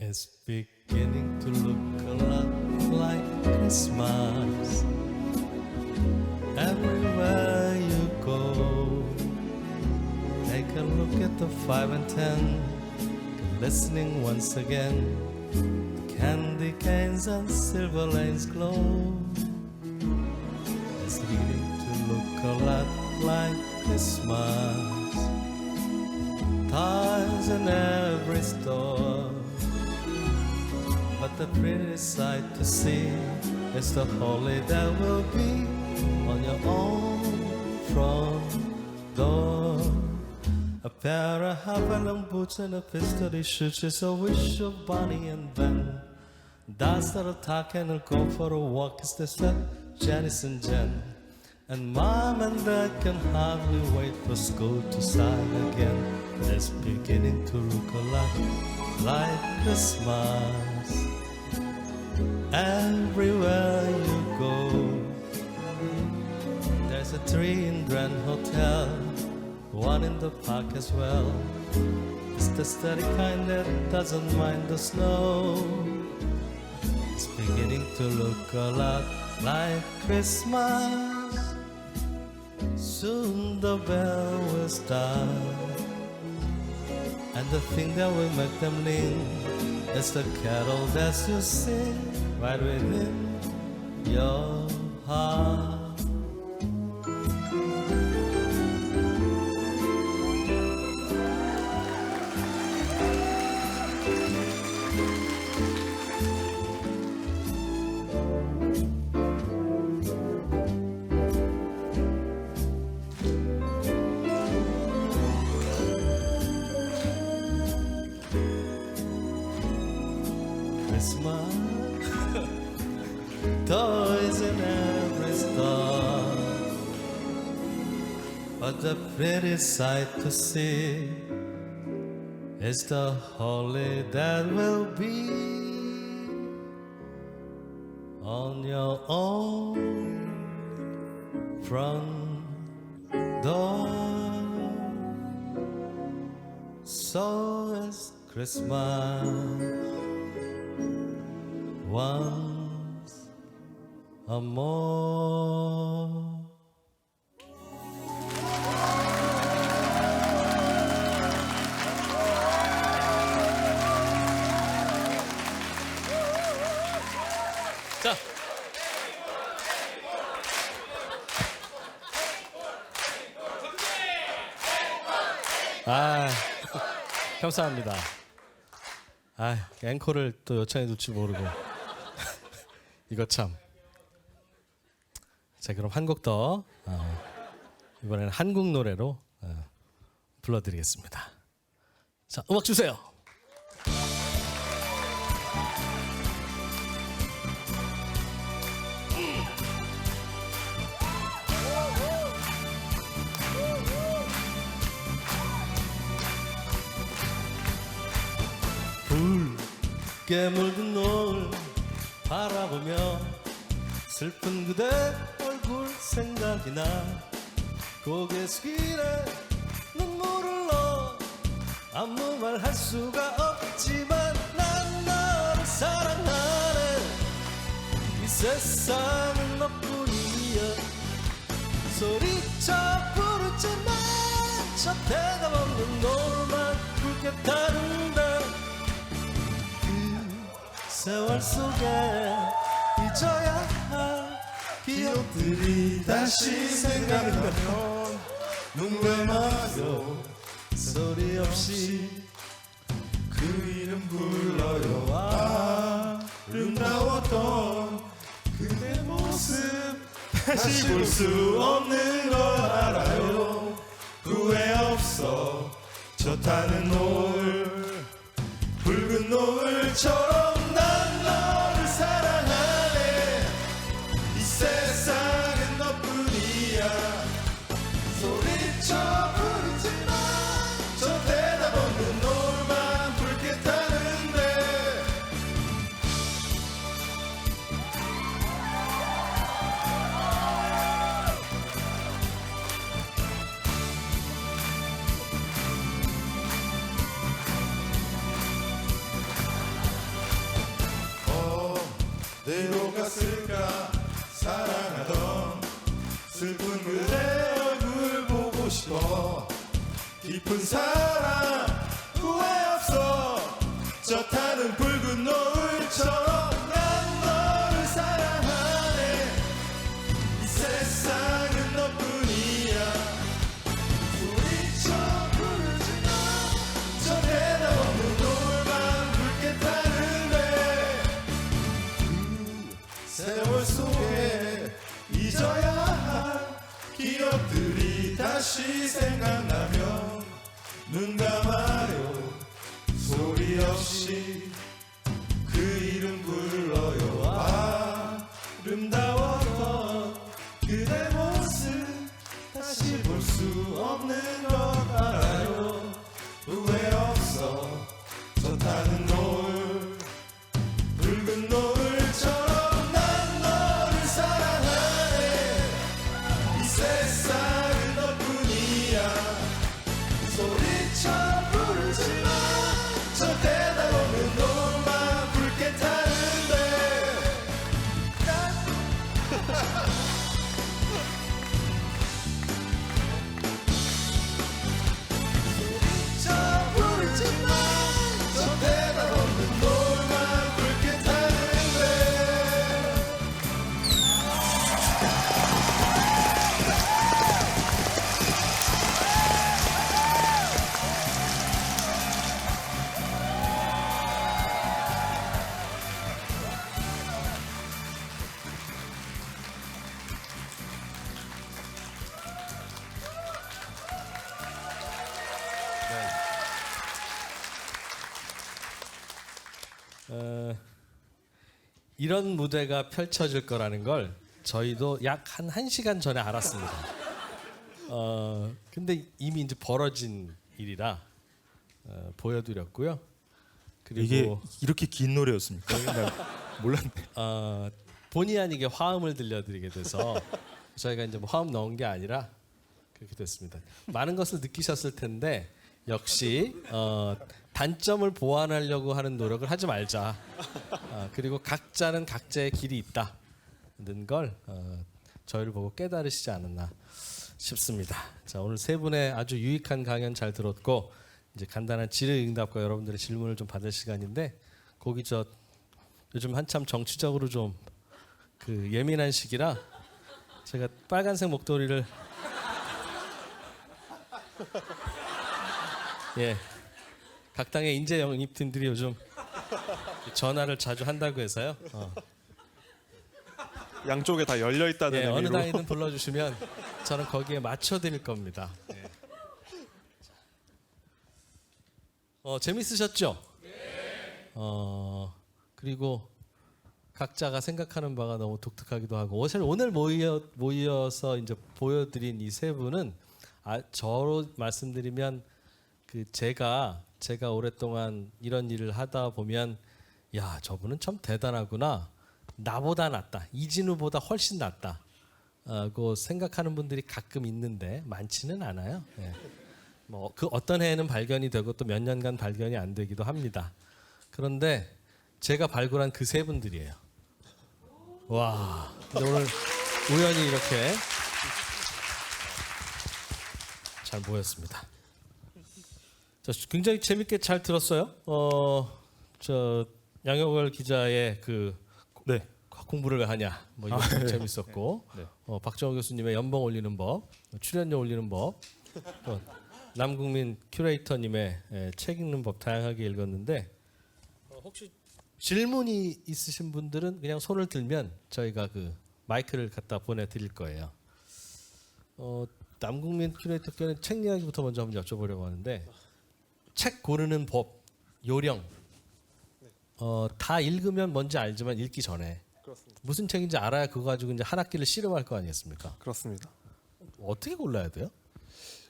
It's beginning to look a lot like Christmas everywhere you go. Take a look at the 5 and 10, listening once again. Candy canes and silver lanes glow. It's beginning to look a lot like Christmas. Toys in every store. But the prettiest sight to see is the holly that will be on your own front door. A pair of high-value boots and a pistol shoes is a wish of Bonnie and Ben. Dolls that'll talk and will go for a walk is the set Janice and Jen. And Mom and Dad can hardly wait for school to start again. It's beginning to look a lot like Christmas everywhere you go. There's a tree in Grand Hotel, one in the park as well. It's the steady kind that doesn't mind the snow. It's beginning to look a lot like Christmas. Soon the bell will start, and the thing that will make them ring is the carol that you sing right within your heart. Christmas, toys in every store, but the prettiest sight to see is the holly that will be on your own front door. So is Christmas once more. 자, 감사합니다. 앵콜을 또 요청해 줄지 모르고. 이거 참. 자, 그럼 한 곡 더 이번에는 한국 노래로 불러드리겠습니다. 자, 음악 주세요. 붉게 물든 노을 바라보며 슬픈 그대 얼굴 생각이 나. 고개 숙이네 눈물을 넣어 아무 말 할 수가 없지만 난 너를 사랑하네. 이 세상은 너뿐이야. 소리쳐 부르지만 저 대답 없는 노을만 붉게 타는데 세월 속에 잊어야 할 기억들이 다시 생각나면 눈물 마저 소리 없이 그 이름 불러요. 아름다웠던 그대 모습 다시 볼 수 없는 걸 알아요. 후회 없어 저 타는 노을 붉은 노을처럼 난 너를 사랑하네. 이 세상은 너뿐이야. 소리쳐 부르지만 저 대답 없는 노을만 붉게 타는데 어디로 갔을까 사랑하던 슬픈 그대 얼굴 보고 싶어 깊은 사랑 후회 없어 저 타는 붉은 노을처럼 난 너를 사랑하네 이 세상은 너뿐이야 소리쳐 부르지마 저 대답 없는 노을만 붉게 타는데 그 세월 속에 잊어야 할 기억들이 다시 생각나면 눈 감아요 소리 없이 그 이름 불러요 아름다웠던 그대 모습 다시 볼 수 없는 것 알아요 후회 없어 저 타는 노을 붉은 노을처럼 난 너를 사랑하네 이 세상은 너뿐이야 소리쳐 부르지마 저 대답 없는 노을만 붉게 타는데 소리쳐 부르지마 저 대답 없는 노을만 붉게 타는데 이런 무대가 펼쳐질 거라는 걸 저희도 약 한 1시간 전에 알았습니다. 근데 이미 이제 벌어진 일이라 보여드렸고요. 그리고 이게 이렇게 긴 노래였습니까? 나 몰랐네. 본의 아니게 화음을 들려드리게 돼서 저희가 이제 뭐 화음 넣은 게 아니라 그렇게 됐습니다. 많은 것을 느끼셨을 텐데 역시 단점을 보완하려고 하는 노력을 하지 말자. 그리고 각자는 각자의 길이 있다는 걸 저희를 보고 깨달으시지 않았나 싶습니다. 자, 오늘 세 분의 아주 유익한 강연 잘 들었고 이제 간단한 질의응답과 여러분들의 질문을 좀 받을 시간인데 거기 요즘 한참 정치적으로 좀 그 예민한 시기라 제가 빨간색 목도리를 예. 각 당의 인재 영입팀들이 요즘 전화를 자주 한다고 해서요. 양쪽에 다 열려 있다는 예, 어느 의미로. 당이든 불러주시면 저는 거기에 맞춰 드릴 겁니다. 예. 재밌으셨죠? 네. 그리고 각자가 생각하는 바가 너무 독특하기도 하고 사실 오늘 모여서 이제 보여드린 이 세 분은 저로 말씀드리면 그 제가 오랫동안 이런 일을 하다 보면 야 저분은 참 대단하구나 나보다 낫다 이진우보다 훨씬 낫다 고 생각하는 분들이 가끔 있는데 많지는 않아요. 예. 뭐 그 어떤 해에는 발견이 되고 또 몇 년간 발견이 안 되기도 합니다. 그런데 제가 발굴한 그 세 분들이에요. 와 근데 오늘 우연히 이렇게 잘 모였습니다. 자, 굉장히 재밌게 잘 들었어요. 저 양효걸 기자의 그 네. 공부를 왜 하냐 뭐 이거 네. 재밌었고 네. 박정호 교수님의 연봉 올리는 법, 출연료 올리는 법, 또 남국민 큐레이터님의 책 읽는 법 다양하게 읽었는데 혹시 질문이 있으신 분들은 그냥 손을 들면 저희가 그 마이크를 갖다 보내드릴 거예요. 남국민 큐레이터께는 책 이야기부터 먼저 한번 여쭤보려고 하는데 책 고르는 법, 요령 다 읽으면 뭔지 알지만 읽기 전에 그렇습니다. 무슨 책인지 알아야 그거 가지고 이제 한 학기를 씨름할 거 아니겠습니까? 그렇습니다. 어떻게 골라야 돼요?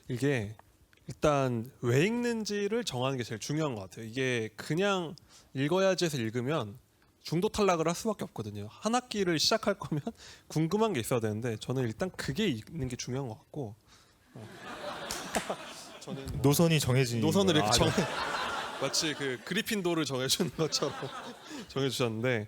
이게 일단 왜 읽는지를 정하는 게 제일 중요한 것 같아요. 이게 그냥 읽어야지 해서 읽으면 중도 탈락을 할 수밖에 없거든요. 한 학기를 시작할 거면 궁금한 게 있어야 되는데 저는 일단 그게 읽는 게 중요한 것 같고 저는 노선이 정해진 노선을 이렇게 거예요. 마치 그 그리핀도를 정해주는 것처럼 정해주셨는데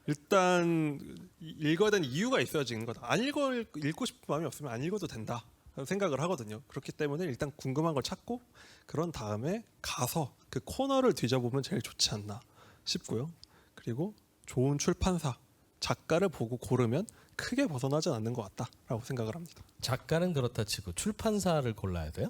일단 읽어야 되는 이유가 있어야지 읽는 거다. 안 읽고 싶은 마음이 없으면 안 읽어도 된다 생각을 하거든요. 그렇기 때문에 일단 궁금한 걸 찾고 그런 다음에 가서 그 코너를 뒤져보면 제일 좋지 않나 싶고요. 그리고 좋은 출판사, 작가를 보고 고르면 크게 벗어나지 않는 것 같다라고 생각을 합니다. 작가는 그렇다 치고 출판사를 골라야 돼요?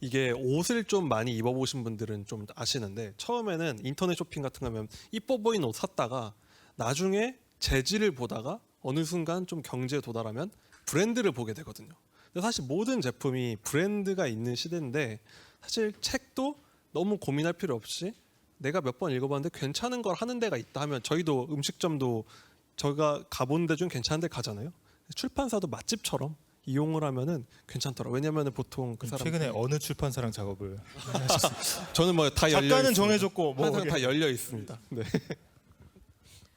이게 옷을 좀 많이 입어보신 분들은 좀 아시는데 처음에는 인터넷 쇼핑 같은 거 하면 이뻐 보이는 옷 샀다가 나중에 재질을 보다가 어느 순간 좀 경제에 도달하면 브랜드를 보게 되거든요. 근데 사실 모든 제품이 브랜드가 있는 시대인데 사실 책도 너무 고민할 필요 없이 내가 몇 번 읽어봤는데 괜찮은 걸 하는 데가 있다 하면 저희도 음식점도 저희가 가본 데 중 괜찮은 데 가잖아요. 출판사도 맛집처럼 이용을 하면은 괜찮더라고요. 왜냐하면 보통 그 사람 최근에 어느 출판사랑 작업을 저는 뭐 다 열려 작가는 있습니다. 정해졌고 뭐 항상 다 열려 있습니다. 네.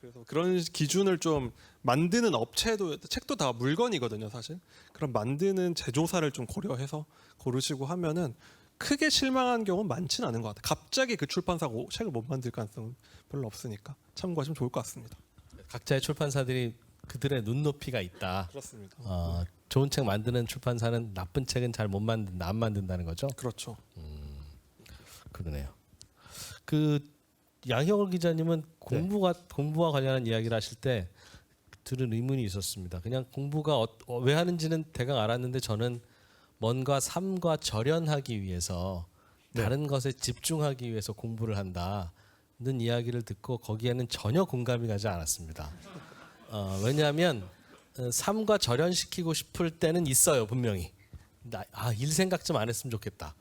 그래서 그런 기준을 좀 만드는 업체도 책도 다 물건이거든요, 사실. 그럼 만드는 제조사를 좀 고려해서 고르시고 하면은 크게 실망한 경우는 많지는 않은 것 같아요. 갑자기 그 출판사가 책을 못 만들 가능성은 별로 없으니까 참고하시면 좋을 것 같습니다. 각자의 출판사들이 그들의 눈높이가 있다. 그렇습니다. 좋은 책 만드는 출판사는 나쁜 책은 잘 못 만든다, 안 만든다는 거죠. 그렇죠. 그러네요. 그 양형월 기자님은 공부와 관련한 이야기를 하실 때 들은 의문이 있었습니다. 그냥 공부가 왜 하는지는 대강 알았는데 저는 뭔가 삶과 절연하기 위해서 다른 것에 집중하기 위해서 공부를 한다는 이야기를 듣고 거기에는 전혀 공감이 가지 않았습니다. 왜냐하면 삶과 절연시키고 싶을 때는 있어요, 분명히. 일 생각 좀 안 했으면 좋겠다.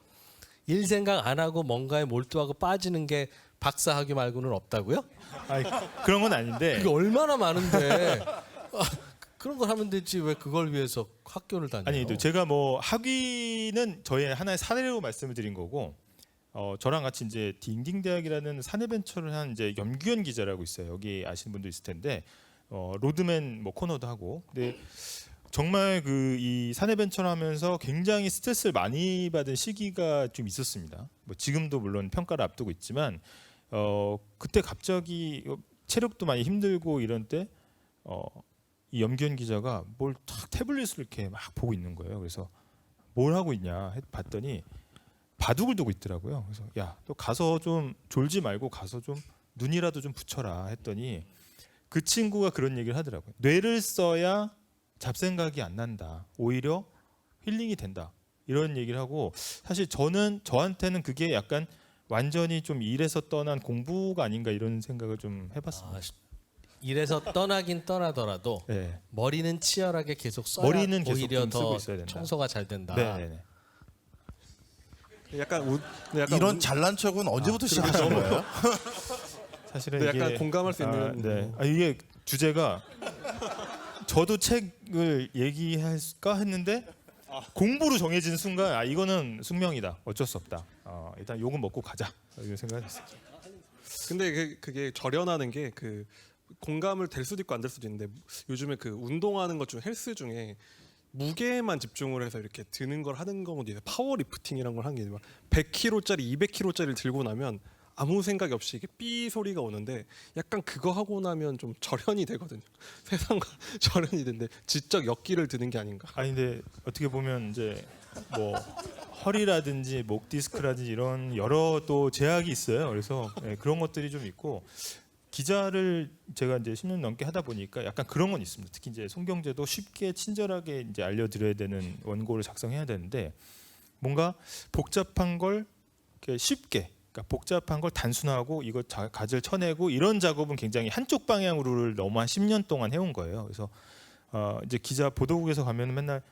일 생각 안 하고 뭔가에 몰두하고 빠지는 게 박사학위 말고는 없다고요? 아니, 그런 건 아닌데 그게 얼마나 많은데 그런 걸 하면 되지 왜 그걸 위해서 학교를 다녀요? 아니 제가 뭐 학위는 저의 하나의 사례로 말씀을 드린 거고 저랑 같이 이제 딩딩 대학이라는 사내벤처를 한 이제 염규현 기자라고 있어요. 여기 아시는 분도 있을 텐데 로드맨 뭐 코너도 하고 근데 정말 그 이 사내벤처를 하면서 굉장히 스트레스를 많이 받은 시기가 좀 있었습니다. 뭐 지금도 물론 평가를 앞두고 있지만 그때 갑자기 체력도 많이 힘들고 이런 때 이 염기현 기자가 뭘 탁 태블릿을 이렇게 막 보고 있는 거예요. 그래서 뭘 하고 있냐 봤더니 바둑을 두고 있더라고요. 그래서 야, 너 가서 좀 졸지 말고 가서 좀 눈이라도 좀 붙여라 했더니 그 친구가 그런 얘기를 하더라고요. 뇌를 써야 잡생각이 안 난다. 오히려 힐링이 된다. 이런 얘기를 하고 사실 저한테는 그게 약간 완전히 좀 일에서 떠난 공부가 아닌가 이런 생각을 좀 해봤습니다. 일에서 떠나긴 떠나더라도 네. 머리는 치열하게 계속 써야 머리는 계속 오히려 좀 쓰고 더 있어야 된다. 청소가 잘 된다. 네네네. 약간 이런 잘난 척은 언제부터 시작하신 거예요? 사실은 근데 이게 약간 공감할 수 있는 네. 이게 주제가 저도 책을 얘기할까 했는데 공부로 정해진 순간 이거는 숙명이다. 어쩔 수 없다. 일단 욕은 먹고 가자. 이런 생각했어요. 근데 그게 절연하는 게 그 공감을 될 수도 있고 안 될 수도 있는데 요즘에 그 운동하는 것 중 헬스 중에 무게에만 집중을 해서 이렇게 드는 걸 하는 경우도 있어요. 파워리프팅이란 걸 하는 게 막 100kg짜리, 200kg짜리를 들고 나면 아무 생각이 없이 이게 삐 소리가 오는데 약간 그거 하고 나면 좀 절연이 되거든요. 세상과 절연이 되는데 지적 역기를 드는 게 아닌가. 아니 근데 어떻게 보면 이제 뭐 허리라든지 목 디스크라든지 이런 여러 또 제약이 있어요. 그래서 그런 것들이 좀 있고 기자를 제가 이제 10년 넘게 하다 보니까 약간 그런 건 있습니다. 특히 이제 송경제도 쉽게 친절하게 이제 알려드려야 되는 원고를 작성해야 되는데 뭔가 복잡한 걸 이렇게 쉽게, 그러니까 복잡한 걸 단순하고 이거 가지를 쳐내고 이런 작업은 굉장히 한쪽 방향으로를 너무 한 10년 동안 해온 거예요. 그래서 이제 기자 보도국에서 가면 맨날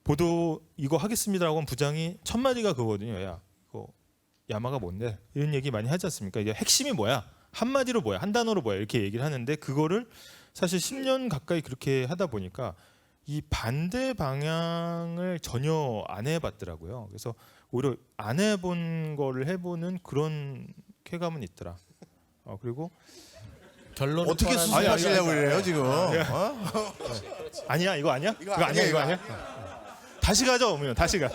보도 이거 하겠습니다라고 하면 부장이 첫 마디가 그거거든요. 야, 이거 야마가 뭔데? 이런 얘기 많이 하지 않습니까? 이게 핵심이 뭐야? 한마디로 뭐야? 한 단어로 뭐야? 이렇게 얘기를 하는데 그거를 사실 10년 가까이 그렇게 하다 보니까 이 반대 방향을 전혀 안 해봤더라고요. 그래서 오히려 안 해본 거를 해보는 그런 쾌감은 있더라. 그리고 결론은 어떻게 뻔한데 수습하시려고 그래요 지금? 아니야 이거 아니야? 이거 아니야 이거 아니야? 다시 가자 오면 다시 가.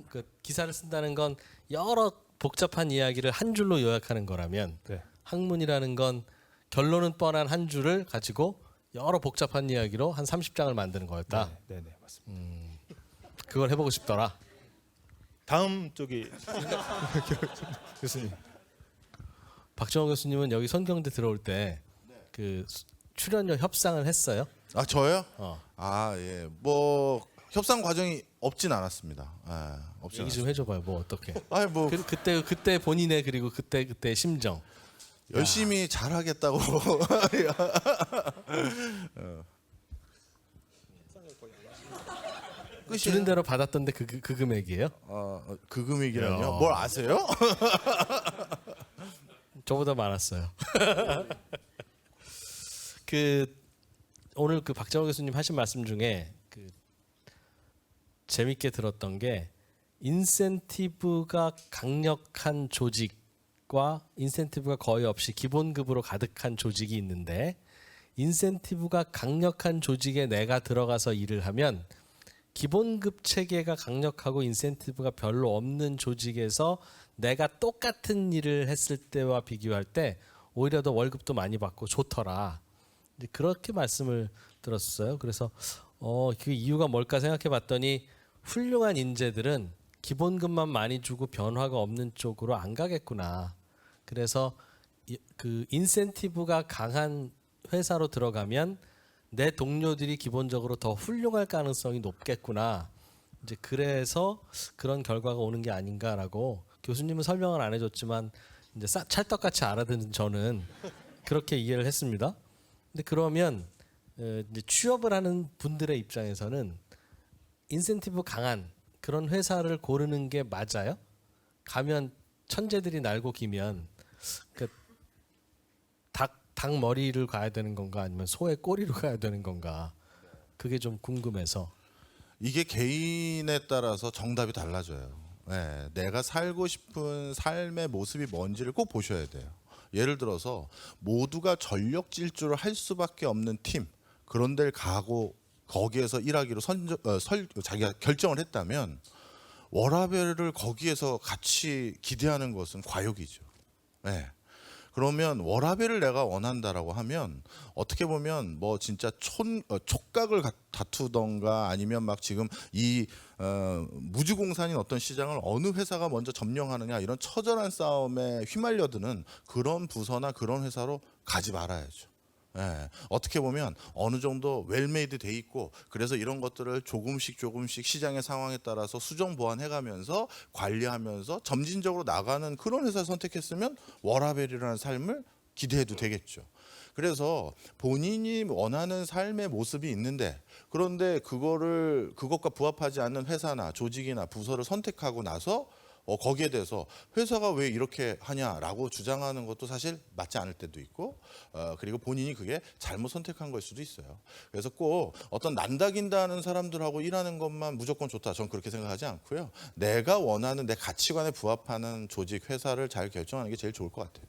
그 기사를 쓴다는 건 여러 복잡한 이야기를 한 줄로 요약하는 거라면 네. 학문이라는 건 결론은 뻔한 한 줄을 가지고 여러 복잡한 이야기로 한 30장을 만드는 거였다. 네, 네, 맞습니다. 그걸 해보고 싶더라. 다음 쪽이 교수님. 박정호 교수님은 여기 선경대 들어올 때 그 출연료 협상을 했어요. 아 저요? 어. 아 예. 뭐 협상 과정이 없진 않았습니다. 예, 없진 얘기 좀 해줘봐요. 뭐 어떻게? 않았습니다. 아니 뭐 그때 본인의 그리고 그때 심정. 열심히 잘하겠다고. 주는 대로 받았던데 그 금액이에요? 그 금액이라뇨? 야. 뭘 아세요? 저보다 많았어요. 그 오늘 그 박정호 교수님 하신 말씀 중에 그 재밌게 들었던 게 인센티브가 강력한 조직과 인센티브가 거의 없이 기본급으로 가득한 조직이 있는데 인센티브가 강력한 조직에 내가 들어가서 일을 하면 기본급 체계가 강력하고 인센티브가 별로 없는 조직에서 내가 똑같은 일을 했을 때와 비교할 때 오히려 더 월급도 많이 받고 좋더라. 이제 그렇게 말씀을 들었어요. 그래서 그 이유가 뭘까 생각해 봤더니 훌륭한 인재들은 기본급만 많이 주고 변화가 없는 쪽으로 안 가겠구나. 그래서 그 인센티브가 강한 회사로 들어가면 내 동료들이 기본적으로 더 훌륭할 가능성이 높겠구나. 이제 그래서 그런 결과가 오는 게 아닌가라고 교수님은 설명을 안 해줬지만 이제 찰떡같이 알아듣는 저는 그렇게 이해를 했습니다. 근데 그러면 이제 취업을 하는 분들의 입장에서는 인센티브 강한 그런 회사를 고르는 게 맞아요? 가면 천재들이 날고 기면 그 닭 머리를 가야 되는 건가 아니면 소의 꼬리로 가야 되는 건가 그게 좀 궁금해서. 이게 개인에 따라서 정답이 달라져요. 네, 내가 살고 싶은 삶의 모습이 뭔지를 꼭 보셔야 돼요. 예를 들어서 모두가 전력 질주를 할 수밖에 없는 팀 그런 데를 가고 거기에서 일하기로 자기가 결정을 했다면 워라밸을 거기에서 같이 기대하는 것은 과욕이죠. 네. 그러면 워라밸을 내가 원한다라고 하면 어떻게 보면 뭐 진짜 촉각을 다투던가 아니면 막 지금 이 무주공산인 어떤 시장을 어느 회사가 먼저 점령하느냐 이런 처절한 싸움에 휘말려드는 그런 부서나 그런 회사로 가지 말아야죠. 예, 어떻게 보면 어느 정도 웰메이드 돼 있고 그래서 이런 것들을 조금씩 시장의 상황에 따라서 수정 보완해가면서 관리하면서 점진적으로 나가는 그런 회사 선택했으면 워라밸이라는 삶을 기대해도 되겠죠. 그래서 본인이 원하는 삶의 모습이 있는데 그런데 그것과 부합하지 않는 회사나 조직이나 부서를 선택하고 나서 거기에 대해서 회사가 왜 이렇게 하냐라고 주장하는 것도 사실 맞지 않을 때도 있고 그리고 본인이 그게 잘못 선택한 걸 수도 있어요. 그래서 꼭 어떤 난다긴다는 사람들하고 일하는 것만 무조건 좋다. 전 그렇게 생각하지 않고요. 내가 원하는 내 가치관에 부합하는 조직, 회사를 잘 결정하는 게 제일 좋을 것 같아요.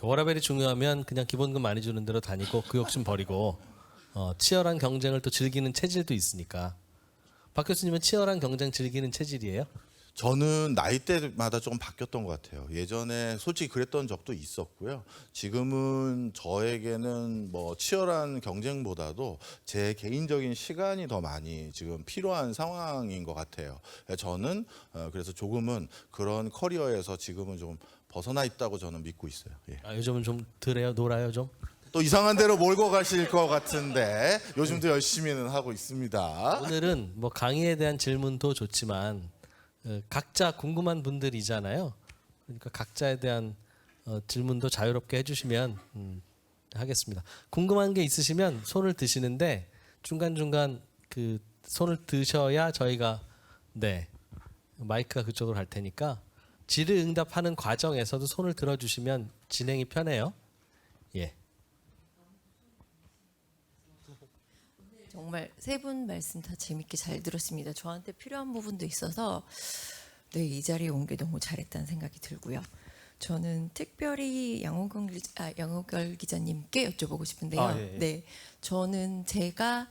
워라밸이 중요하면 그냥 기본급 많이 주는 대로 다니고 그 욕심 버리고 치열한 경쟁을 또 즐기는 체질도 있으니까. 박 교수님은 치열한 경쟁 즐기는 체질이에요? 저는 나이대마다 조금 바뀌었던 것 같아요. 예전에 솔직히 그랬던 적도 있었고요. 지금은 저에게는 뭐 치열한 경쟁보다도 제 개인적인 시간이 더 많이 지금 필요한 상황인 것 같아요. 저는 그래서 조금은 그런 커리어에서 지금은 좀 벗어나 있다고 저는 믿고 있어요. 예. 요즘은 좀 덜해요? 놀아요 좀? 또 이상한 데로 몰고 가실 것 같은데 요즘도 열심히는 하고 있습니다. 오늘은 뭐 강의에 대한 질문도 좋지만 각자 궁금한 분들이잖아요. 그러니까 각자에 대한 질문도 자유롭게 해주시면 하겠습니다. 궁금한 게 있으시면 손을 드시는데 중간중간 그 손을 드셔야 저희가 마이크가 그쪽으로 갈 테니까 질의응답하는 과정에서도 손을 들어주시면 진행이 편해요. 예. 정말 세 분 말씀 다 재밌게 잘 들었습니다. 저한테 필요한 부분도 있어서 이 자리에 온 게 너무 잘했다는 생각이 들고요. 저는 특별히 양호걸 기자님께 여쭤보고 싶은데요. 예. 저는 제가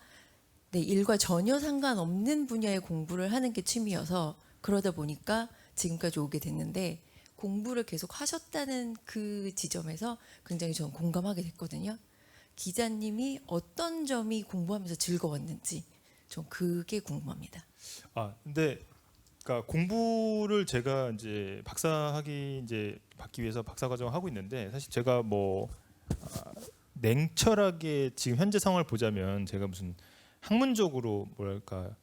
일과 전혀 상관없는 분야의 공부를 하는 게 취미여서 그러다 보니까 지금까지 오게 됐는데 공부를 계속 하셨다는 그 지점에서 굉장히 저는 공감하게 됐거든요. 기자님이 어떤 점이 공부하면서 즐거웠는지 전 그게 궁금합니다. 근데 그러니까 공부를 제가 이제 박사학위 이제 받기 위해서 박사 과정을 하고 있는데 사실 제가 뭐 냉철하게 지금 현재 상황을 보자면 제가 무슨 학문적으로 뭐랄까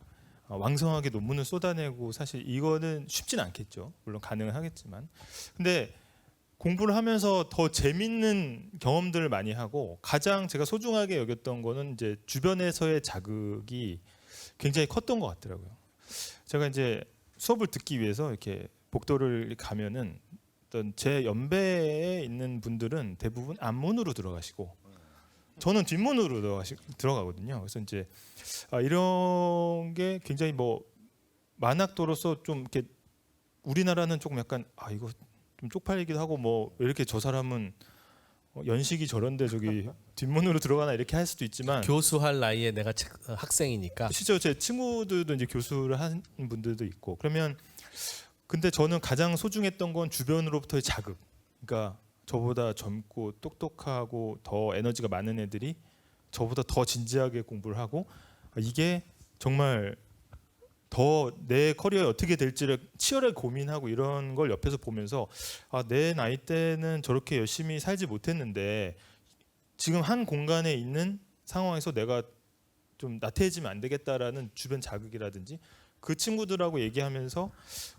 왕성하게 논문을 쏟아내고 사실 이거는 쉽진 않겠죠. 물론 가능은 하겠지만 근데 공부를 하면서 더 재밌는 경험들을 많이 하고 가장 제가 소중하게 여겼던 거는 이제 주변에서의 자극이 굉장히 컸던 것 같더라고요. 제가 이제 수업을 듣기 위해서 이렇게 복도를 가면은 어떤 제 연배에 있는 분들은 대부분 앞문으로 들어가시고 저는 뒷문으로 들어가거든요. 그래서 이제 이런 게 굉장히 뭐 만학도로서 좀 이렇게 우리나라는 조금 약간 이거 좀 쪽팔리기도 하고 뭐 왜 이렇게 저 사람은 연식이 저런데 저기 뒷문으로 들어가나 이렇게 할 수도 있지만 교수할 나이에 내가 학생이니까. 실제로 제 친구들도 이제 교수를 하는 분들도 있고 그러면 근데 저는 가장 소중했던 건 주변으로부터의 자극. 그러니까 저보다 젊고 똑똑하고 더 에너지가 많은 애들이 저보다 더 진지하게 공부를 하고 이게 정말 더 내 커리어에 어떻게 될지를 치열하게 고민하고 이런 걸 옆에서 보면서 내 나이 때는 저렇게 열심히 살지 못했는데 지금 한 공간에 있는 상황에서 내가 좀 나태해지면 안 되겠다라는 주변 자극이라든지 그 친구들하고 얘기하면서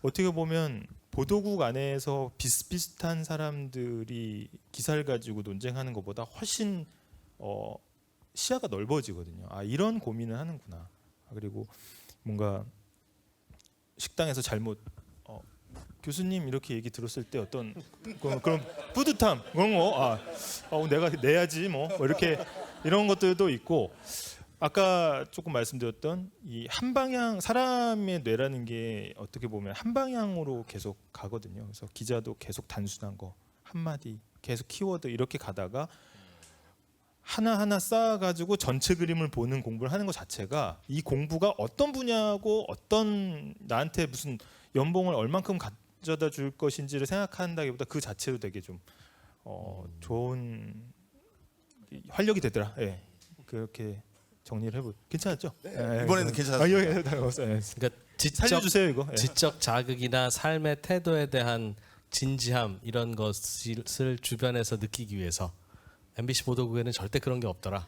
어떻게 보면 보도국 안에서 비슷비슷한 사람들이 기사를 가지고 논쟁하는 것보다 훨씬 시야가 넓어지거든요. 이런 고민을 하는구나. 그리고 뭔가 식당에서 잘못 교수님 이렇게 얘기 들었을 때 어떤 그런 뿌듯함 그런 거 내가 내야지 뭐 이렇게 이런 것들도 있고 아까 조금 말씀드렸던 이 한 방향 사람의 뇌라는 게 어떻게 보면 한 방향으로 계속 가거든요. 그래서 기자도 계속 단순한 거 한마디 계속 키워드 이렇게 가다가 하나하나 쌓아가지고 전체 그림을 보는 공부를 하는 것 자체가 이 공부가 어떤 분야고 어떤 나한테 무슨 연봉을 얼만큼 가져다 줄 것인지를 생각한다기보다 그 자체로 되게 좀 좋은 활력이 되더라. 예. 그렇게 정리를 해보. 괜찮았죠? 네. 이번에는 괜찮았어요. 그러니까 살려주세요 이거. 예. 지적 자극이나 삶의 태도에 대한 진지함 이런 것을 주변에서 느끼기 위해서 MBC 보도국에는 절대 그런 게 없더라.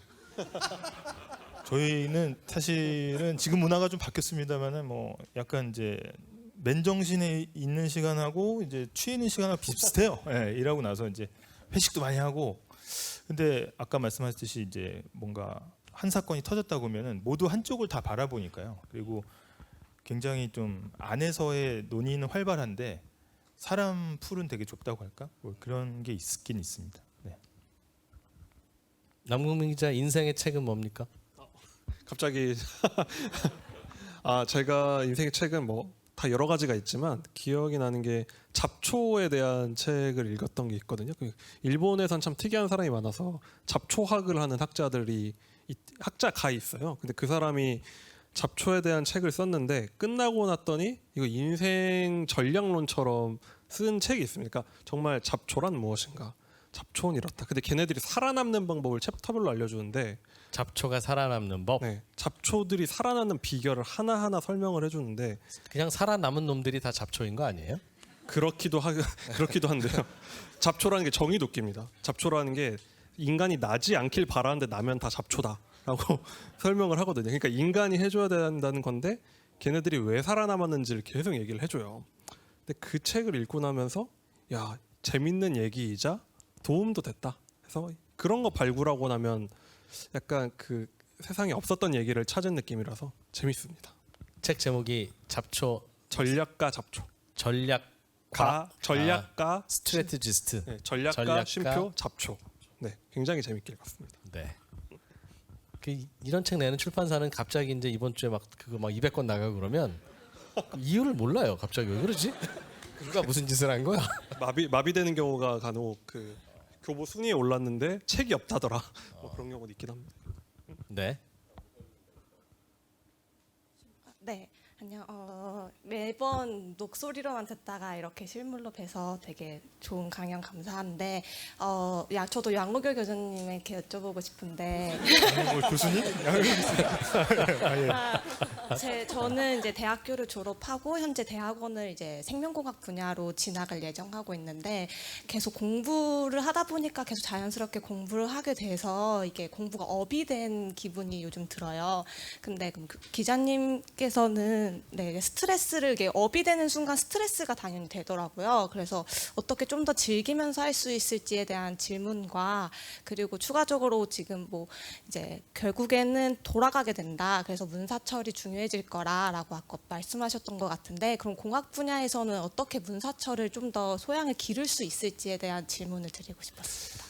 저희는 사실은 지금 문화가 좀 바뀌었습니다만은 뭐 약간 이제 맨정신에 있는 시간하고 이제 취해 있는 시간하고 비슷해요. 예, 일하고 나서 이제 회식도 많이 하고. 근데 아까 말씀하셨듯이 이제 뭔가 한 사건이 터졌다 보면은 모두 한쪽을 다 바라보니까요. 그리고 굉장히 좀 안에서의 논의는 활발한데 사람 풀은 되게 좁다고 할까? 뭐 그런 게 있긴 있습니다. 네. 남궁민 기자 인생의 책은 뭡니까? 갑자기 제가 인생의 책은 뭐 다 여러 가지가 있지만 기억이 나는 게 잡초에 대한 책을 읽었던 게 있거든요. 일본에선 참 특이한 사람이 많아서 잡초학을 하는 학자가 있어요. 근데 그 사람이 잡초에 대한 책을 썼는데 끝나고 났더니 이거 인생 전략론처럼 쓴 책이 있습니다. 그러니까 정말 잡초란 무엇인가? 잡초는 이렇다. 근데 걔네들이 살아남는 방법을 챕터별로 알려주는데 잡초가 살아남는 법. 네, 잡초들이 살아남는 비결을 하나하나 설명을 해주는데 그냥 살아남은 놈들이 다 잡초인 거 아니에요? 그렇기도 한데요. 잡초라는 게 정의 도끼입니다. 잡초라는 게 인간이 나지 않길 바라는데 나면 다 잡초다라고 설명을 하거든요. 그러니까 인간이 해줘야 된다는 건데 걔네들이 왜 살아남았는지를 계속 얘기를 해줘요. 근데 그 책을 읽고 나면서 야 재밌는 얘기이자 도움도 됐다. 그래서 그런 거 발굴하고 나면 약간 그 세상에 없었던 얘기를 찾은 느낌이라서 재밌습니다. 책 제목이 잡초 전략가 잡초. 전략가 스트레티지스트. 네, 전략가 전략가 쉼표 잡초. 네, 굉장히 재밌게 읽었습니다. 네. 이런 책 내는 출판사는 갑자기 이제 이번 주에 막 200권 나가고 그러면 이유를 몰라요. 갑자기 왜 그러지? 누가 무슨 짓을 한 거야? 마비되는 경우가 간혹 그 교보 순위에 올랐는데 책이 없다더라. 뭐 그런 경우도 있긴 합니다. 네. 네, 안녕. 매번 녹소리로만 듣다가 이렇게 실물로 뵈서 되게 좋은 강연 감사한데, 저도 양호결 교수님에게 여쭤보고 싶은데, 교수님? 저는 이제 대학교를 졸업하고 현재 대학원을 이제 생명공학 분야로 진학을 예정하고 있는데, 계속 공부를 하다 보니까 계속 자연스럽게 공부를 하게 돼서 이게 공부가 업이 된 기분이 요즘 들어요. 근데 그럼 기자님께서는 네, 스트레스를 이게 업이 되는 순간 스트레스가 당연히 되더라고요. 그래서 어떻게 좀 더 즐기면서 할 수 있을지에 대한 질문과, 그리고 추가적으로 지금 뭐 이제 결국에는 돌아가게 된다. 그래서 문사철이 중요해질 거라라고 아까 말씀하셨던 것 같은데, 그럼 공학 분야에서는 어떻게 문사철을 좀 더 소양을 기를 수 있을지에 대한 질문을 드리고 싶었습니다.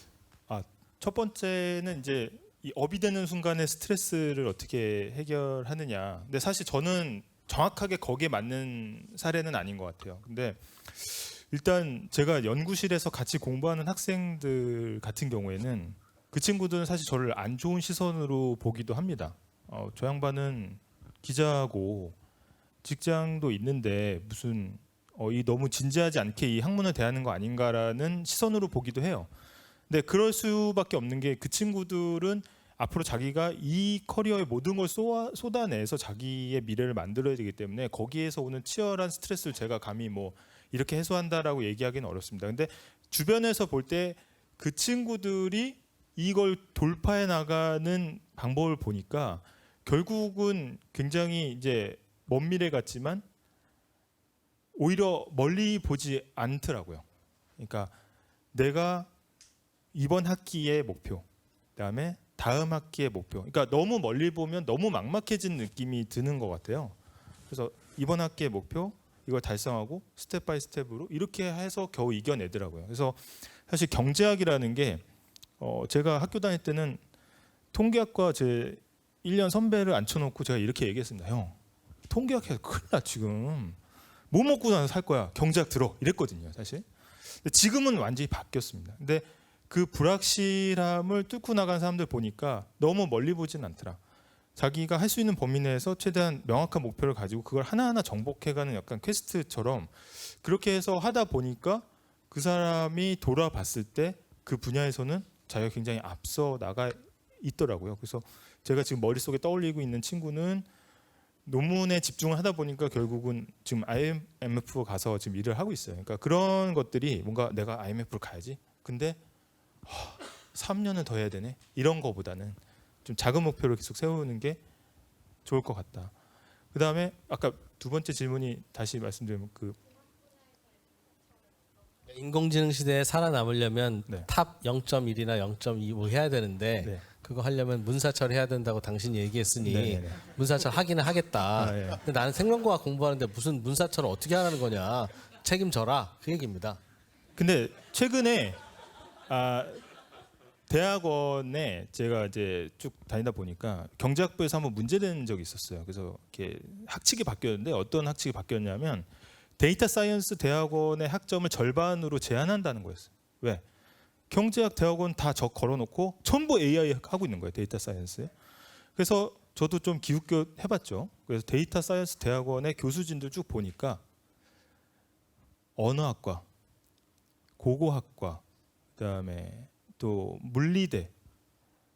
첫 번째는 이제 이 업이 되는 순간에 스트레스를 어떻게 해결하느냐. 근데 사실 저는 정확하게 거기에 맞는 사례는 아닌 것 같아요. 근데 일단 제가 연구실에서 같이 공부하는 학생들 같은 경우에는 그 친구들은 사실 저를 안 좋은 시선으로 보기도 합니다. 저 양반은 기자고 직장도 있는데 무슨 이 너무 진지하지 않게 이 학문을 대하는 거 아닌가라는 시선으로 보기도 해요. 근데 그럴 수밖에 없는 게 그 친구들은 앞으로 자기가 이 커리어의 모든 걸 쏟아내서 자기의 미래를 만들어야 되기 때문에 거기에서 오는 치열한 스트레스를 제가 감히 뭐 이렇게 해소한다라고 얘기하기는 어렵습니다. 근데 주변에서 볼 때 그 친구들이 이걸 돌파해 나가는 방법을 보니까 결국은 굉장히 이제 먼 미래 같지만 오히려 멀리 보지 않더라고요. 그러니까 내가 이번 학기의 목표, 그다음에 다음 학기의 목표. 그러니까 너무 멀리 보면 너무 막막해진 느낌이 드는 것 같아요. 그래서 이번 학기의 목표 이걸 달성하고 스텝 바이 스텝으로 이렇게 해서 겨우 이겨내더라고요. 그래서 사실 경제학이라는 게 제가 학교 다닐 때는 통계학과 제 1년 선배를 앉혀놓고 제가 이렇게 얘기했습니다. 형, 통계학해서 큰일 나 지금. 뭐 먹고 살 거야. 경제학 들어. 이랬거든요, 사실. 근데 지금은 완전히 바뀌었습니다. 근데 그 불확실함을 뚫고 나간 사람들 보니까 너무 멀리 보진 않더라. 자기가 할 수 있는 범위 내에서 최대한 명확한 목표를 가지고 그걸 하나하나 정복해가는 약간 퀘스트처럼 그렇게 해서 하다 보니까 그 사람이 돌아봤을 때 그 분야에서는 자기가 굉장히 앞서 나가 있더라고요. 그래서 제가 지금 머릿속에 떠올리고 있는 친구는 논문에 집중을 하다 보니까 결국은 지금 IMF 가서 지금 일을 하고 있어요. 그러니까 그런 것들이 뭔가 내가 IMF를 가야지. 근데 3년을 더 해야 되네. 이런 거보다는 좀 작은 목표를 계속 세우는 게 좋을 것 같다. 그다음에 아까 두 번째 질문이 다시 말씀드리면 인공지능 시대에 살아남으려면 네. 탑 0.1이나 0.25 해야 되는데 네. 그거 하려면 문사철 해야 된다고 당신이 얘기했으니 네네네. 문사철 하기는 하겠다. 예. 근데 나는 생명공학 공부하는데 무슨 문사철을 어떻게 하라는 거냐. 책임져라. 그 얘기입니다. 근데 최근에 대학원에 제가 이제 쭉 다니다 보니까 경제학부에서 한번 문제된 적이 있었어요. 그래서 이렇게 학칙이 바뀌었는데 어떤 학칙이 바뀌었냐면 데이터 사이언스 대학원의 학점을 절반으로 제한한다는 거였어요. 왜? 경제학 대학원 다 적 걸어놓고 전부 AI 하고 있는 거예요. 데이터 사이언스에. 그래서 저도 좀 기웃겨 해봤죠. 그래서 데이터 사이언스 대학원의 교수진들 쭉 보니까 언어학과, 고고학과, 그다음에 또 물리대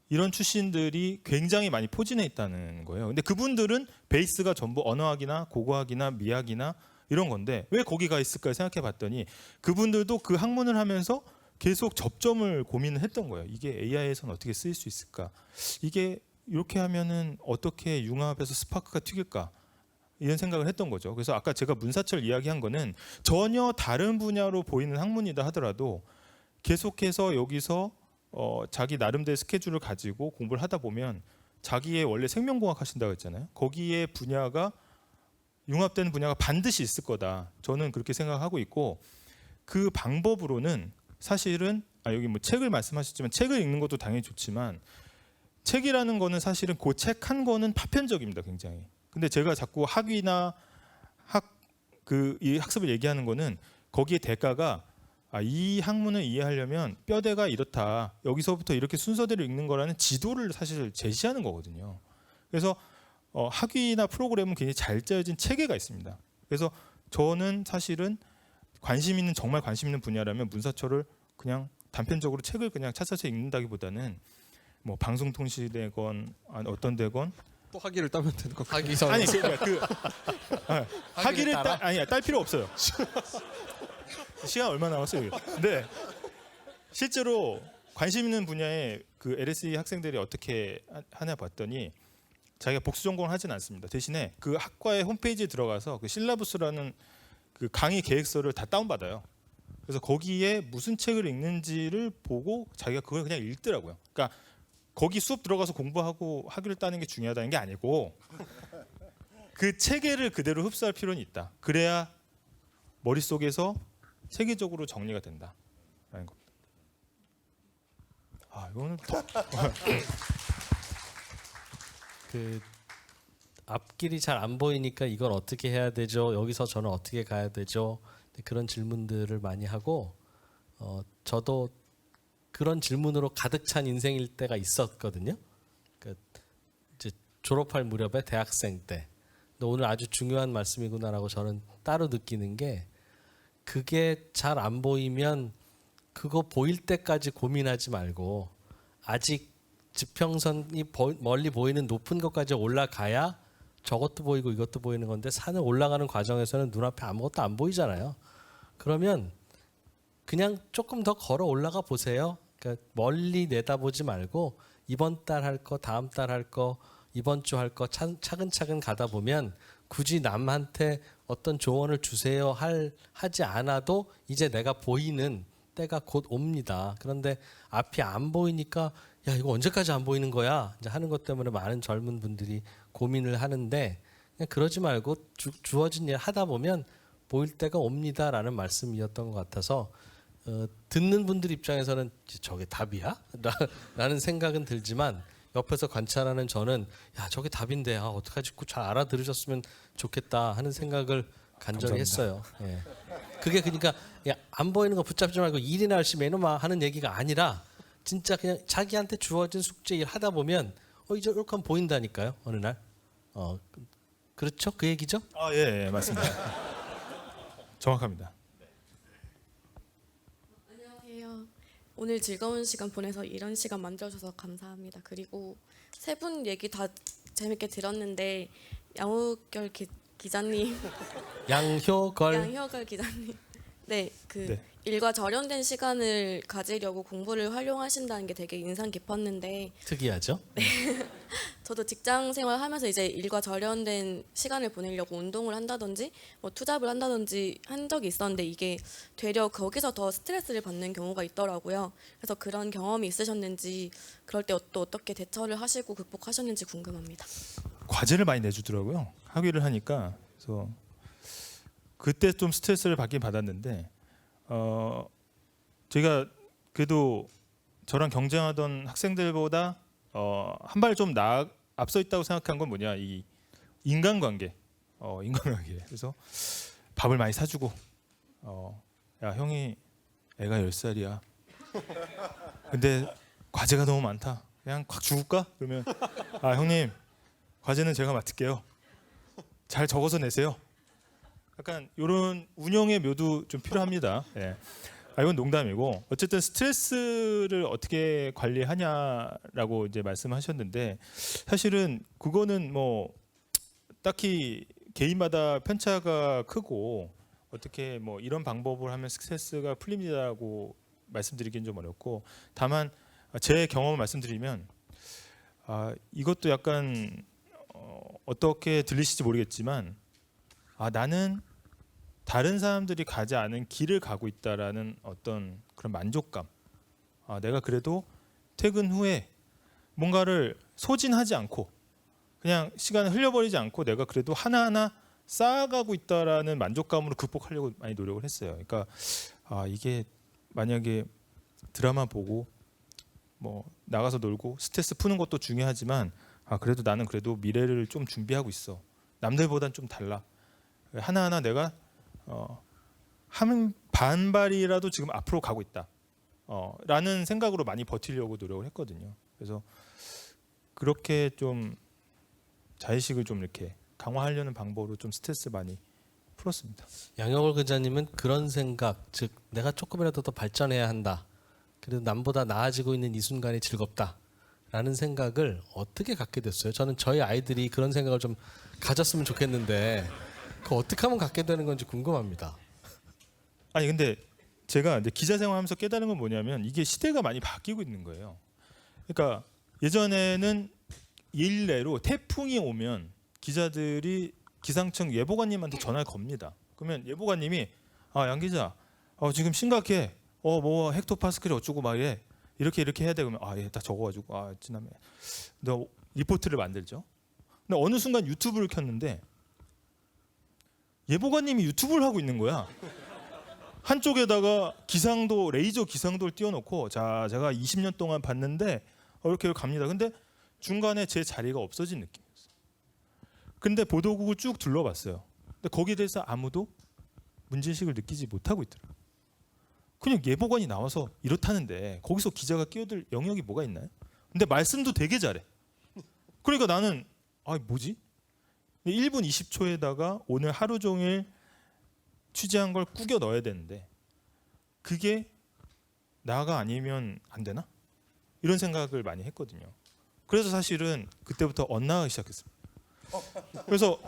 이런 출신들이 굉장히 많이 포진해 있다는 거예요. 근데 그분들은 베이스가 전부 언어학이나 고고학이나 미학이나 이런 건데 왜 거기 가 있을까 생각해 봤더니 그분들도 그 학문을 하면서 계속 접점을 고민을 했던 거예요. 이게 AI에서는 어떻게 쓰일 수 있을까? 이게 이렇게 하면은 어떻게 융합해서 스파크가 튀길까? 이런 생각을 했던 거죠. 그래서 아까 제가 문사철 이야기한 거는 전혀 다른 분야로 보이는 학문이다 하더라도 계속해서 여기서 자기 나름대로 스케줄을 가지고 공부를 하다 보면 자기의 원래 생명공학 하신다고 했잖아요. 거기에 분야가 융합되는 분야가 반드시 있을 거다. 저는 그렇게 생각하고 있고 그 방법으로는 사실은 여기 뭐 책을 말씀하셨지만 책을 읽는 것도 당연히 좋지만 책이라는 거는 사실은 그 책 한 거는 파편적입니다. 굉장히. 근데 제가 자꾸 학위나 이 학습을 얘기하는 거는 거기에 대가가 이 학문을 이해하려면 뼈대가 이렇다. 여기서부터 이렇게 순서대로 읽는 거라는 지도를 사실 제시하는 거거든요. 그래서 학위나 프로그램은 굉장히 잘 짜여진 체계가 있습니다. 그래서 저는 사실은 정말 관심 있는 분야라면 문사철을 그냥 단편적으로 책을 그냥 찾아서 읽는다기보다는 뭐 방송통신이건 어떤 데건 또 학위를 따면 되는 거. 학위 성 아니 학위를 따라? 딸 필요 없어요. 시간 얼마 남았어요? 네. 실제로 관심 있는 분야에 그 LSE 학생들이 어떻게 하냐 봤더니 자기가 복수 전공을 하진 않습니다. 대신에 그 학과의 홈페이지에 들어가서 그 실라부스라는 그 강의 계획서를 다 다운받아요. 그래서 거기에 무슨 책을 읽는지를 보고 자기가 그걸 그냥 읽더라고요. 그러니까 거기 수업 들어가서 공부하고 학위를 따는 게 중요하다는 게 아니고 그 체계를 그대로 흡수할 필요는 있다. 그래야 머릿속에서 체계적으로 정리가 된다라는 겁니다. 이거는 더 그 앞길이 잘 안 보이니까 이걸 어떻게 해야 되죠? 여기서 저는 어떻게 가야 되죠? 그런 질문들을 많이 하고 저도 그런 질문으로 가득 찬 인생일 때가 있었거든요. 그 이제 졸업할 무렵에 대학생 때. 근데 오늘 아주 중요한 말씀이구나라고 저는 따로 느끼는 게 그게 잘 안 보이면 그거 보일 때까지 고민하지 말고 아직 지평선이 멀리 보이는 높은 것까지 올라가야 저것도 보이고 이것도 보이는 건데 산을 올라가는 과정에서는 눈앞에 아무것도 안 보이잖아요. 그러면 그냥 조금 더 걸어 올라가 보세요. 그러니까 멀리 내다보지 말고 이번 달 할 거, 다음 달 할 거, 이번 주 할 거 차근차근 가다 보면 굳이 남한테 어떤 조언을 주세요 하지 않아도 이제 내가 보이는 때가 곧 옵니다. 그런데 앞이 안 보이니까 야 이거 언제까지 안 보이는 거야? 이제 하는 것 때문에 많은 젊은 분들이 고민을 하는데 그냥 그러지 말고 주어진 일 하다 보면 보일 때가 옵니다라는 말씀이었던 것 같아서 듣는 분들 입장에서는 저게 답이야? 라는 생각은 들지만 옆에서 관찰하는 저는 야 저게 답인데 어떡하지? 잘 알아들으셨으면 좋겠다 하는 생각을 간절히 했어요. 예. 그게 그러니까 안 보이는 거 붙잡지 말고 일이나 열심히 해놓으마 하는 얘기가 아니라 진짜 그냥 자기한테 주어진 숙제 일 하다 보면 이제 이렇게 하면 보인다니까요. 어느 날. 그렇죠? 그 얘기죠? 예, 맞습니다. 정확합니다. 안녕하세요. 오늘 즐거운 시간 보내서 이런 시간 만들어줘서 감사합니다. 그리고 세 분 얘기 다 재밌게 들었는데 양호결 기자님, 양효걸 기자님, 네, 일과 절연된 시간을 가지려고 공부를 활용하신다는 게 되게 인상 깊었는데 특이하죠? 저도 직장 생활하면서 이제 일과 절연된 시간을 보내려고 운동을 한다든지 뭐 투잡을 한다든지 한 적이 있었는데 이게 되려 거기서 더 스트레스를 받는 경우가 있더라고요. 그래서 그런 경험이 있으셨는지 그럴 때 또 어떻게 대처를 하시고 극복하셨는지 궁금합니다. 과제를 많이 내주더라고요. 학위를 하니까. 그래서 그때 좀 스트레스를 받긴 받았는데 제가 그래도 저랑 경쟁하던 학생들보다 한 발 좀 앞서 있다고 생각한 건 뭐냐, 이 인간관계. 그래서 밥을 많이 사주고 야 형이 애가 10살이야. 근데 과제가 너무 많다. 그냥 확 죽을까? 그러면 형님 과제는 제가 맡을게요. 잘 적어서 내세요. 약간 이런 운영의 묘도 좀 필요합니다. 예. 이건 농담이고 어쨌든 스트레스를 어떻게 관리하냐라고 이제 말씀하셨는데 사실은 그거는 뭐 딱히 개인마다 편차가 크고 어떻게 뭐 이런 방법을 하면 스트레스가 풀립니다라고 말씀드리기는 좀 어렵고 다만 제 경험을 말씀드리면 이것도 약간 어떻게 들리실지 모르겠지만 나는 다른 사람들이 가지 않은 길을 가고 있다라는 어떤 그런 만족감. 내가 그래도 퇴근 후에 뭔가를 소진하지 않고 그냥 시간을 흘려버리지 않고 내가 그래도 하나하나 쌓아가고 있다라는 만족감으로 극복하려고 많이 노력을 했어요. 그러니까 이게 만약에 드라마 보고 뭐 나가서 놀고 스트레스 푸는 것도 중요하지만 그래도 나는 그래도 미래를 좀 준비하고 있어. 남들보단 좀 달라. 하나하나 내가 한 반발이라도 지금 앞으로 가고 있다. 라는 생각으로 많이 버티려고 노력을 했거든요. 그래서 그렇게 좀 자의식을 좀 이렇게 강화하려는 방법으로 좀 스트레스 많이 풀었습니다. 양영월 기자님은 그런 생각, 즉 내가 조금이라도 더 발전해야 한다. 그래도 남보다 나아지고 있는 이 순간이 즐겁다라는 생각을 어떻게 갖게 됐어요? 저는 저희 아이들이 그런 생각을 좀 가졌으면 좋겠는데 그 어떻게 하면 갖게 되는 건지 궁금합니다. 아니 근데 제가 이제 기자 생활하면서 깨달은 건 뭐냐면 이게 시대가 많이 바뀌고 있는 거예요. 그러니까 예전에는 일례로 태풍이 오면 기자들이 기상청 예보관님한테 전화를 겁니다. 그러면 예보관님이 양 기자 지금 심각해. 뭐 헥토파스칼이 어쩌고 막 이렇게 해야 돼. 그러면 예, 딱 적어가지고 지난해 너 리포트를 만들죠. 근데 어느 순간 유튜브를 켰는데 예보관님이 유튜브를 하고 있는 거야. 한쪽에다가 기상도 레이저 기상도를 띄워놓고 자 제가 20년 동안 봤는데 이렇게 갑니다. 근데 중간에 제 자리가 없어진 느낌이었어요. 근데 보도국을 쭉 둘러봤어요. 근데 거기에 대해서 아무도 문제의식을 느끼지 못하고 있더라고요. 그냥 예보관이 나와서 이렇다는데 거기서 기자가 끼어들 영역이 뭐가 있나요? 근데 말씀도 되게 잘해. 그러니까 나는 뭐지? 1분 20초에다가 오늘 하루 종일 취재한 걸 꾸겨 넣어야 되는데 그게 나가 아니면 안 되나? 이런 생각을 많이 했거든요. 그래서 사실은 그때부터 엇나가기 시작했습니다. 그래서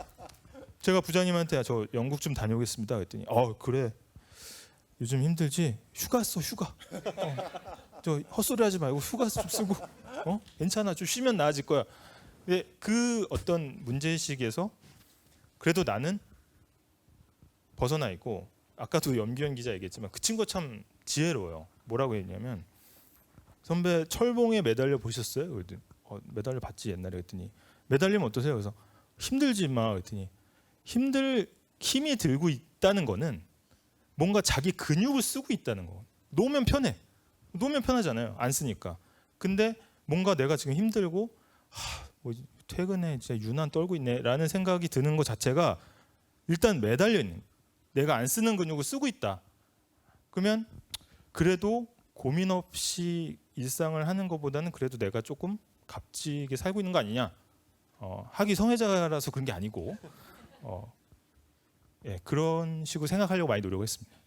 제가 부장님한테 저 영국 좀 다녀오겠습니다 그랬더니 그래 요즘 힘들지? 휴가 써 휴가. 저 헛소리 하지 말고 휴가 좀 쓰고 괜찮아 좀 쉬면 나아질 거야. 근데 그 어떤 문제의식에서 그래도 나는 벗어나 있고 아까도 염기현 기자 얘기했지만 그 친구가 참 지혜로워요. 뭐라고 했냐면 선배 철봉에 매달려 보셨어요? 그랬더니 매달려 봤지 옛날에. 그랬더니 매달리면 어떠세요? 그래서 힘들지 마. 그랬더니 힘이 들고 있다는 거는 뭔가 자기 근육을 쓰고 있다는 거. 놓으면 편해. 놓으면 편하잖아요. 안 쓰니까. 근데 뭔가 내가 지금 힘들고 뭐 퇴근해 진짜 유난 떨고 있네라는 생각이 드는 것 자체가 일단 매달려 있는 거예요. 내가 안 쓰는 근육을 쓰고 있다. 그러면 그래도 고민 없이 일상을 하는 것보다는 그래도 내가 조금 값지게 살고 있는 거 아니냐. 학위 성애자라서 그런 게 아니고 그런 식으로 생각하려고 많이 노력했습니다.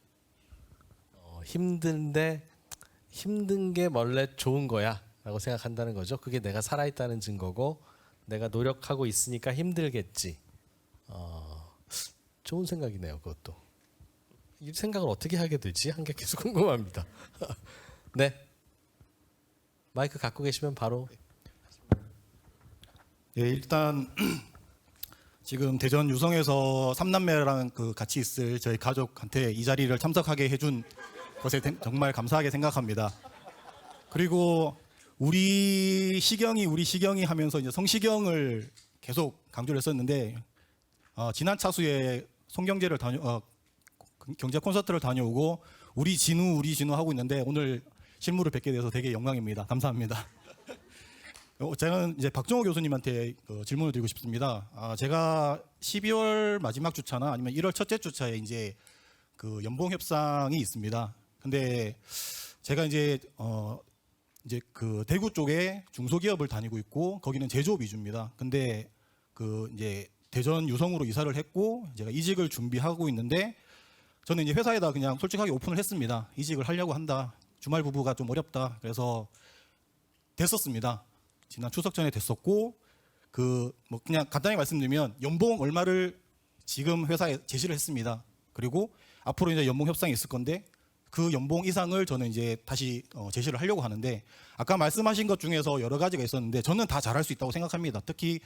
힘든데 힘든 게 원래 좋은 거야라고 생각한다는 거죠. 그게 내가 살아있다는 증거고 내가 노력하고 있으니까 힘들겠지. 좋은 생각이네요. 그것도. 이 생각을 어떻게 하게 되지? 한 게 계속 궁금합니다. 네. 마이크 갖고 계시면 바로. 일단 지금 대전 유성에서 삼남매랑 같이 있을 저희 가족한테 이 자리를 참석하게 해준 것에 정말 감사하게 생각합니다. 그리고 우리 시경이 하면서 이제 성시경을 계속 강조를 했었는데 지난 차수에 송경제를 경제 콘서트를 다녀오고 우리 진우 하고 있는데 오늘 실물을 뵙게 돼서 되게 영광입니다. 감사합니다. 저는 이제 박정호 교수님한테 질문을 드리고 싶습니다. 제가 12월 마지막 주차나 아니면 1월 첫째 주차에 이제 연봉 협상이 있습니다. 근데 제가 이제 그 대구 쪽에 중소기업을 다니고 있고 거기는 제조업 위주입니다. 근데 이제 대전 유성으로 이사를 했고 제가 이직을 준비하고 있는데 저는 이제 회사에다 그냥 솔직하게 오픈을 했습니다. 이직을 하려고 한다. 주말 부부가 좀 어렵다. 그래서 됐었습니다. 지난 추석 전에 됐었고 뭐 그냥 간단히 말씀드리면 연봉 얼마를 지금 회사에 제시를 했습니다. 그리고 앞으로 이제 연봉 협상이 있을 건데 그 연봉 이상을 저는 이제 다시 제시를 하려고 하는데 아까 말씀하신 것 중에서 여러 가지가 있었는데 저는 다 잘할 수 있다고 생각합니다. 특히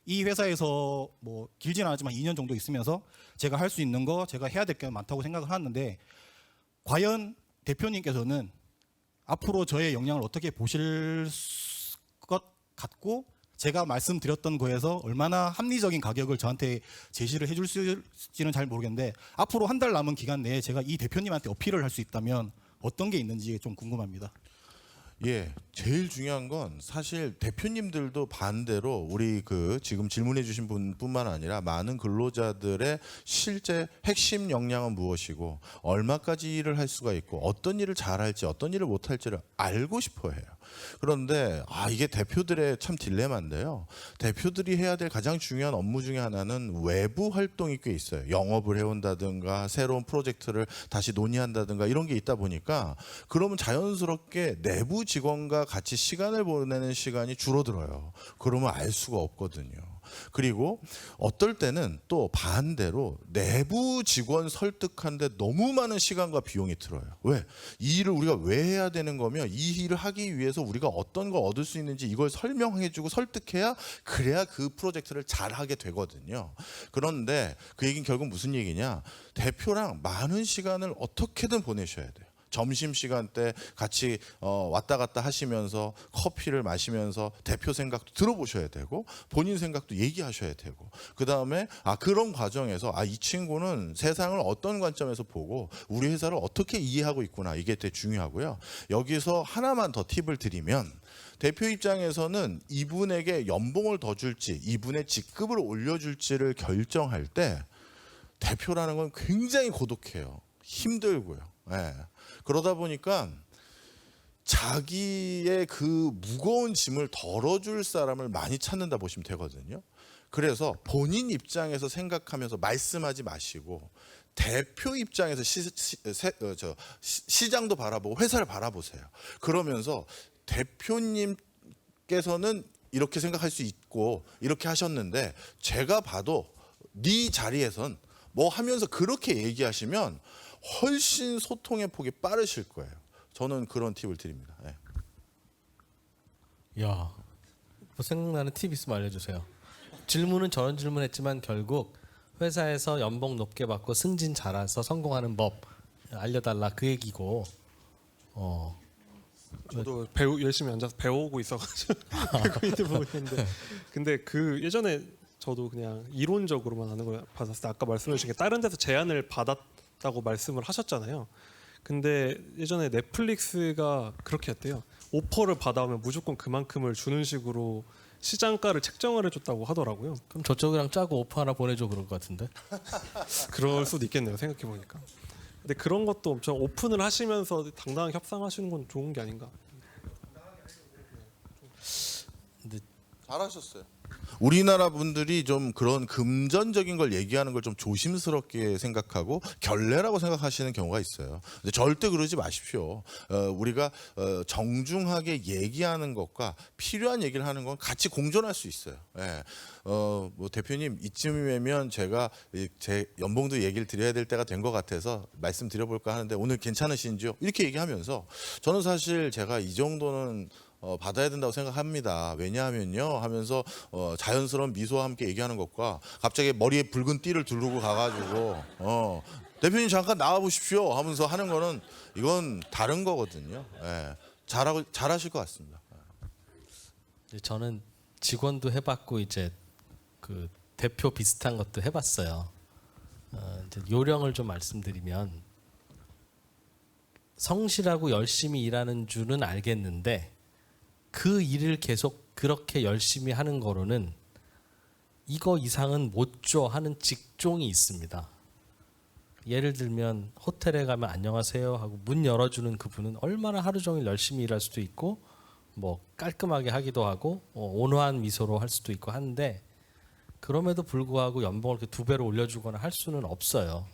이 회사에서 뭐 길지는 않았지만 2년 정도 있으면서 제가 할 수 있는 거 제가 해야 될 게 많다고 생각을 하는데 과연 대표님께서는 앞으로 저의 역량을 어떻게 보실 것 같고 제가 말씀드렸던 거에서 얼마나 합리적인 가격을 저한테 제시를 해줄 수 있을지는 잘 모르겠는데 앞으로 한 달 남은 기간 내에 제가 이 대표님한테 어필을 할 수 있다면 어떤 게 있는지 좀 궁금합니다. 제일 중요한 건 사실 대표님들도 반대로 우리 지금 질문해 주신 분뿐만 아니라 많은 근로자들의 실제 핵심 역량은 무엇이고 얼마까지 일을 할 수가 있고 어떤 일을 잘할지 어떤 일을 못할지를 알고 싶어 해요. 그런데 이게 대표들의 참 딜레마인데요. 대표들이 해야 될 가장 중요한 업무 중에 하나는 외부 활동이 꽤 있어요. 영업을 해온다든가 새로운 프로젝트를 다시 논의한다든가 이런 게 있다 보니까 그러면 자연스럽게 내부 직원과 같이 시간을 보내는 시간이 줄어들어요. 그러면 알 수가 없거든요. 그리고 어떨 때는 또 반대로 내부 직원 설득하는데 너무 많은 시간과 비용이 들어요. 왜? 이 일을 우리가 왜 해야 되는 거며 이 일을 하기 위해서 우리가 어떤 걸 얻을 수 있는지 이걸 설명해주고 설득해야 그래야 그 프로젝트를 잘하게 되거든요. 그런데 그 얘기는 결국 무슨 얘기냐? 대표랑 많은 시간을 어떻게든 보내셔야 돼요. 점심시간 때 같이 왔다 갔다 하시면서 커피를 마시면서 대표 생각도 들어보셔야 되고 본인 생각도 얘기하셔야 되고 그 다음에 그런 과정에서 이 친구는 세상을 어떤 관점에서 보고 우리 회사를 어떻게 이해하고 있구나 이게 되게 중요하고요. 여기서 하나만 더 팁을 드리면 대표 입장에서는 이분에게 연봉을 더 줄지 이분의 직급을 올려줄지를 결정할 때 대표라는 건 굉장히 고독해요. 힘들고요. 네. 그러다 보니까 자기의 그 무거운 짐을 덜어줄 사람을 많이 찾는다 보시면 되거든요. 그래서 본인 입장에서 생각하면서 말씀하지 마시고 대표 입장에서 시장도 바라보고 회사를 바라보세요. 그러면서 대표님께서는 이렇게 생각할 수 있고 이렇게 하셨는데 제가 봐도 네 자리에선 뭐 하면서 그렇게 얘기하시면 훨씬 소통의 폭이 빠르실 거예요. 저는 그런 팁을 드립니다. 네. 야, 뭐 생각나는 팁 있으면 알려주세요. 질문은 저런 질문했지만 결국 회사에서 연봉 높게 받고 승진 잘해서 성공하는 법 알려달라 그 얘기고. 저도 열심히 앉아서 배우고 있어가지고 배우고 있는 부분인데 근데 그 예전에 저도 그냥 이론적으로만 하는 걸 받았을 때 아까 말씀해 주신 게 다른 데서 제안을 받았다고 말씀을 하셨잖아요. 근데 예전에 넷플릭스가 그렇게 했대요. 오퍼를 받아오면 무조건 그만큼을 주는 식으로 시장가를 책정을 해줬다고 하더라고요. 그럼 저쪽이랑 짜고 오퍼 하나 보내줘 그럴 것 같은데. 그럴 수도 있겠네요. 생각해 보니까. 근데 그런 것도 엄청 오픈을 하시면서 당당하게 협상하시는 건 좋은 게 아닌가. 근데 잘하셨어요. 우리나라 분들이 좀 그런 금전적인 걸 얘기하는 걸 좀 조심스럽게 생각하고 결례라고 생각하시는 경우가 있어요. 근데 절대 그러지 마십시오. 우리가 정중하게 얘기하는 것과 필요한 얘기를 하는 건 같이 공존할 수 있어요. 예. 뭐 대표님 이쯤이면 제가 제 연봉도 얘기를 드려야 될 때가 된 것 같아서 말씀드려볼까 하는데 오늘 괜찮으신지요? 이렇게 얘기하면서 저는 사실 제가 이 정도는 받아야 된다고 생각합니다. 왜냐하면요 하면서 자연스러운 미소와 함께 얘기하는 것과 갑자기 머리에 붉은 띠를 두르고 가가지고 대표님 잠깐 나와 보십시오 하면서 하는 거는 이건 다른 거거든요. 예. 잘하실 것 같습니다. 저는 직원도 해봤고 이제 그 대표 비슷한 것도 해봤어요. 이제 요령을 좀 말씀드리면 성실하고 열심히 일하는 줄은 알겠는데 그 일을 계속 그렇게 열심히 하는 거로는 이거 이상은 못 줘 하는 직종이 있습니다. 예를 들면 호텔에 가면 안녕하세요 하고 문 열어주는 그분은 얼마나 하루 종일 열심히 일할 수도 있고 뭐 깔끔하게 하기도 하고 온화한 미소로 할 수도 있고 하는데 그럼에도 불구하고 연봉을 이렇게 2배로 올려주거나 할 수는 없어요.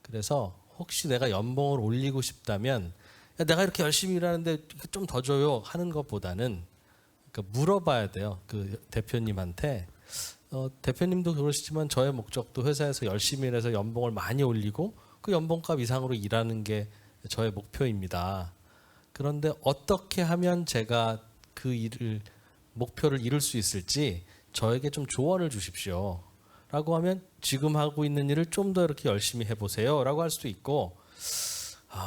그래서 혹시 내가 연봉을 올리고 싶다면 야, 내가 이렇게 열심히 일하는데 좀 더 줘요 하는 것보다는 그러니까 물어봐야 돼요. 그 대표님한테 대표님도 그러시지만 저의 목적도 회사에서 열심히 일해서 연봉을 많이 올리고 그 연봉값 이상으로 일하는 게 저의 목표입니다. 그런데 어떻게 하면 제가 그 목표를 이룰 수 있을지 저에게 좀 조언을 주십시오. 라고 하면 지금 하고 있는 일을 좀 더 이렇게 열심히 해보세요. 라고 할 수도 있고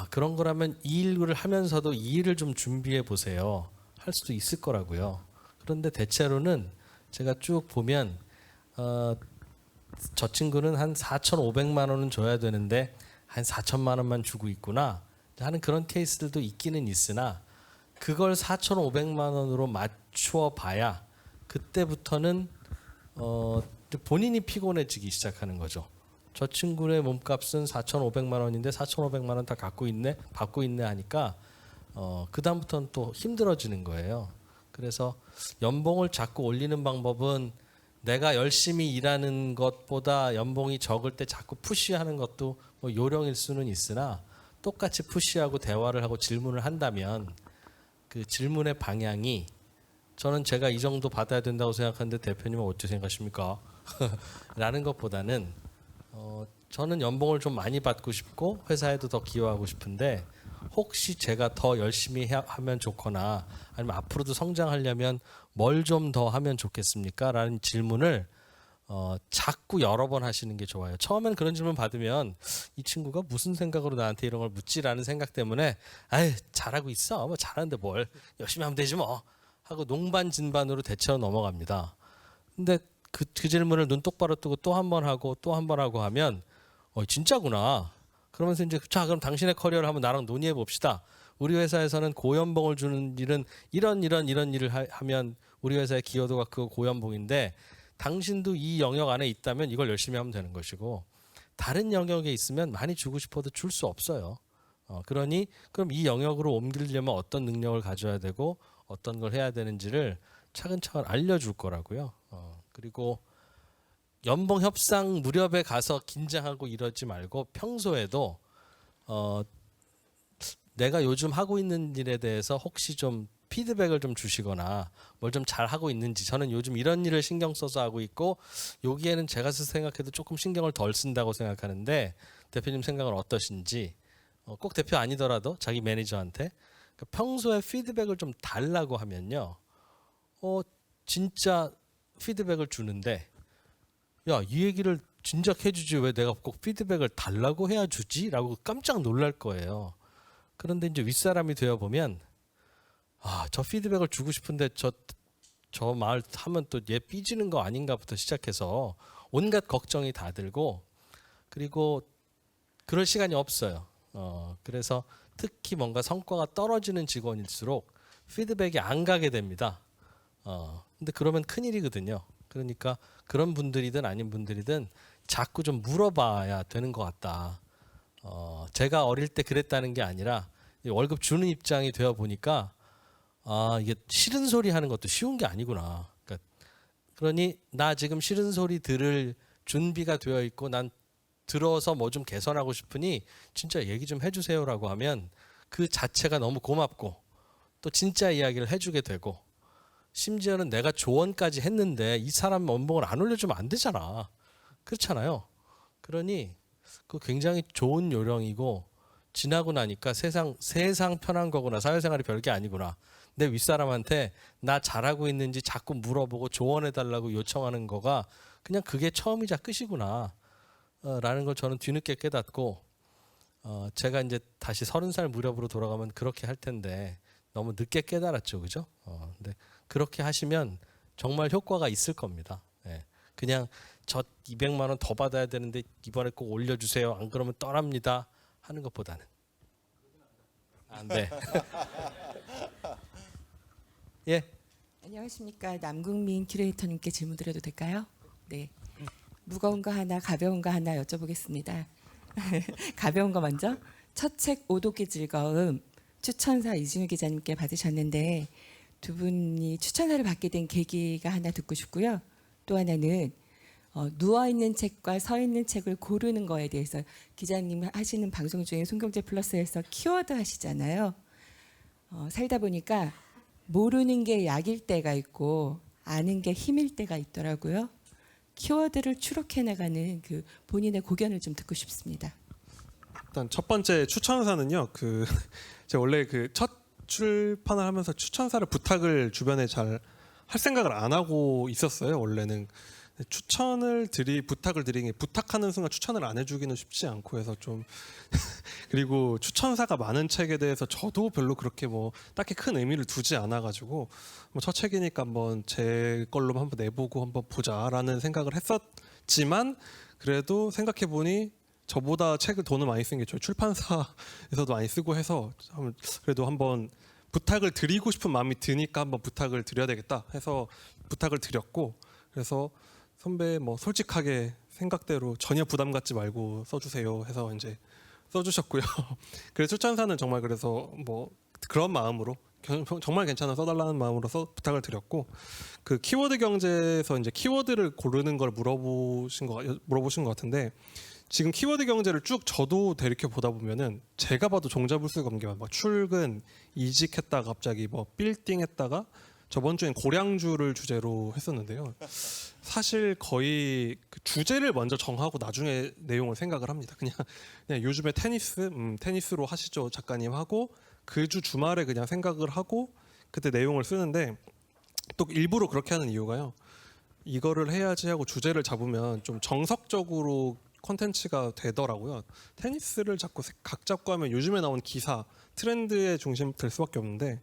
그런 거라면 이 일을 하면서도 이 일을 좀 준비해 보세요. 할 수도 있을 거라고요. 그런데 대체로는 제가 쭉 보면 저 친구는 한 4,500만 원은 줘야 되는데 한 4천만 원만 주고 있구나 하는 그런 케이스들도 있기는 있으나 그걸 4,500만 원으로 맞추어 봐야 그때부터는 본인이 피곤해지기 시작하는 거죠. 저 친구의 몸값은 4,500만 원인데 4,500만 원 다 받고 있네 하니까 그다음부터는 또 힘들어지는 거예요. 그래서 연봉을 자꾸 올리는 방법은 내가 열심히 일하는 것보다 연봉이 적을 때 자꾸 푸시하는 것도 뭐 요령일 수는 있으나 똑같이 푸시하고 대화를 하고 질문을 한다면 그 질문의 방향이 저는 제가 이 정도 받아야 된다고 생각하는데 대표님은 어떻게 생각하십니까? 라는 것보다는 저는 연봉을 좀 많이 받고 싶고 회사에도 더 기여하고 싶은데 혹시 제가 더 열심히 하면 좋거나 아니면 앞으로도 성장하려면 뭘 좀 더 하면 좋겠습니까? 라는 질문을 자꾸 여러 번 하시는 게 좋아요. 처음엔 그런 질문 받으면 이 친구가 무슨 생각으로 나한테 이런 걸 묻지라는 생각 때문에 아유 잘하고 있어. 뭐 잘하는데 뭘 열심히 하면 되지 뭐 하고 농반진반으로 대처 넘어갑니다. 근데 그 질문을 눈 똑바로 뜨고 또 한 번 하고 또 한 번 하고 하면 진짜구나. 그러면서 이제 자 그럼 당신의 커리어를 한번 나랑 논의해 봅시다. 우리 회사에서는 고연봉을 주는 일은 이런 일을 하면 우리 회사의 기여도가 그 고연봉인데 당신도 이 영역 안에 있다면 이걸 열심히 하면 되는 것이고 다른 영역에 있으면 많이 주고 싶어도 줄 수 없어요. 그러니 그럼 이 영역으로 옮기려면 어떤 능력을 가져야 되고 어떤 걸 해야 되는지를 차근차근 알려줄 거라고요. 그리고 연봉 협상 무렵에 가서 긴장하고 이러지 말고 평소에도 내가 요즘 하고 있는 일에 대해서 혹시 좀 피드백을 좀 주시거나 뭘 좀 잘 하고 있는지 저는 요즘 이런 일을 신경 써서 하고 있고 여기에는 제가 생각해도 조금 신경을 덜 쓴다고 생각하는데 대표님 생각은 어떠신지 꼭 대표 아니더라도 자기 매니저한테 평소에 피드백을 좀 달라고 하면요 진짜 피드백을 주는데 야 이 얘기를 진작 해주지 왜 내가 꼭 피드백을 달라고 해야 주지? 라고 깜짝 놀랄 거예요. 그런데 이제 윗사람이 되어 보면 저 피드백을 주고 싶은데 저 말 하면 또 얘 삐지는 거 아닌가부터 시작해서 온갖 걱정이 다 들고 그리고 그럴 시간이 없어요. 그래서 특히 뭔가 성과가 떨어지는 직원일수록 피드백이 안 가게 됩니다. 근데 그러면 큰일이거든요. 그러니까 그런 분들이든 아닌 분들이든 자꾸 좀 물어봐야 되는 것 같다. 제가 어릴 때 그랬다는 게 아니라 월급 주는 입장이 되어 보니까 이게 싫은 소리 하는 것도 쉬운 게 아니구나. 그러니 나 지금 싫은 소리 들을 준비가 되어 있고 난 들어서 뭐 좀 개선하고 싶으니 진짜 얘기 좀 해주세요라고 하면 그 자체가 너무 고맙고 또 진짜 이야기를 해주게 되고 심지어는 내가 조언까지 했는데 이 사람 연봉을 안 올려주면 안 되잖아. 그렇잖아요. 그러니 그 굉장히 좋은 요령이고 지나고 나니까 세상 편한 거구나. 사회생활이 별게 아니구나. 내 윗사람한테 나 잘하고 있는지 자꾸 물어보고 조언해달라고 요청하는 거가 그냥 그게 처음이자 끝이구나 라는 걸 저는 뒤늦게 깨닫고 제가 이제 다시 30살 무렵으로 돌아가면 그렇게 할 텐데 너무 늦게 깨달았죠. 그죠? 근데 그렇게 하시면 정말 효과가 있을 겁니다. 그냥 저 200만 원 더 받아야 되는데 이번에 꼭 올려주세요. 안 그러면 떠납니다. 하는 것보다는 안 돼. 예. 안녕하십니까. 남국민 큐레이터님께 질문 드려도 될까요? 네. 무거운 거 하나, 가벼운 거 하나 여쭤보겠습니다. 가벼운 거 먼저. 첫 책 오독기 즐거움 추천사 이진우 기자님께 받으셨는데 두 분이 추천사를 받게 된 계기가 하나 듣고 싶고요. 또 하나는 누워 있는 책과 서 있는 책을 고르는 거에 대해서 기자님 하시는 방송 중에 손경제 플러스에서 키워드 하시잖아요. 살다 보니까 모르는 게 약일 때가 있고 아는 게 힘일 때가 있더라고요. 키워드를 추록해 나가는 그 본인의 고견을 좀 듣고 싶습니다. 일단 첫 번째 추천사는요. 제가 원래 첫 출판을 하면서 추천사를 부탁을 주변에 잘 할 생각을 안 하고 있었어요. 원래는 부탁을 드리는 게 부탁하는 순간 추천을 안 해주기는 쉽지 않고 해서 좀 그리고 추천사가 많은 책에 대해서 저도 별로 그렇게 뭐 딱히 큰 의미를 두지 않아가지고 뭐 첫 책이니까 한번 제 걸로 한번 내보고 한번 보자라는 생각을 했었지만 그래도 생각해 보니 저보다 책을 돈을 많이 쓴 게 저희 출판사에서도 많이 쓰고 해서 그래도 한번 부탁을 드리고 싶은 마음이 드니까 한번 부탁을 드려야 되겠다 해서 부탁을 드렸고 그래서 선배 뭐 솔직하게 생각대로 전혀 부담 갖지 말고 써주세요 해서 이제 써주셨고요. 그래서 추천사는 정말 그래서 뭐 그런 마음으로 정말 괜찮아 써달라는 마음으로 부탁을 드렸고, 그 키워드 경제에서 이제 키워드를 고르는 걸 물어보신 것 같은데, 지금 키워드 경제를 쭉 저도 대립해 보다 보면은 제가 봐도 종자불수 관계만 막 출근, 이직했다가 갑자기 뭐 빌딩 했다가 저번 주엔 고량주를 주제로 했었는데요. 사실 거의 그 주제를 먼저 정하고 나중에 내용을 생각을 합니다. 그냥 요즘에 테니스로 하시죠 작가님 하고 그 주 주말에 그냥 생각을 하고 그때 내용을 쓰는데, 또 일부러 그렇게 하는 이유가요. 이거를 해야지 하고 주제를 잡으면 좀 정석적으로 콘텐츠가 되더라고요. 테니스를 자꾸 각 잡고 하면 요즘에 나온 기사, 트렌드의 중심 될 수밖에 없는데,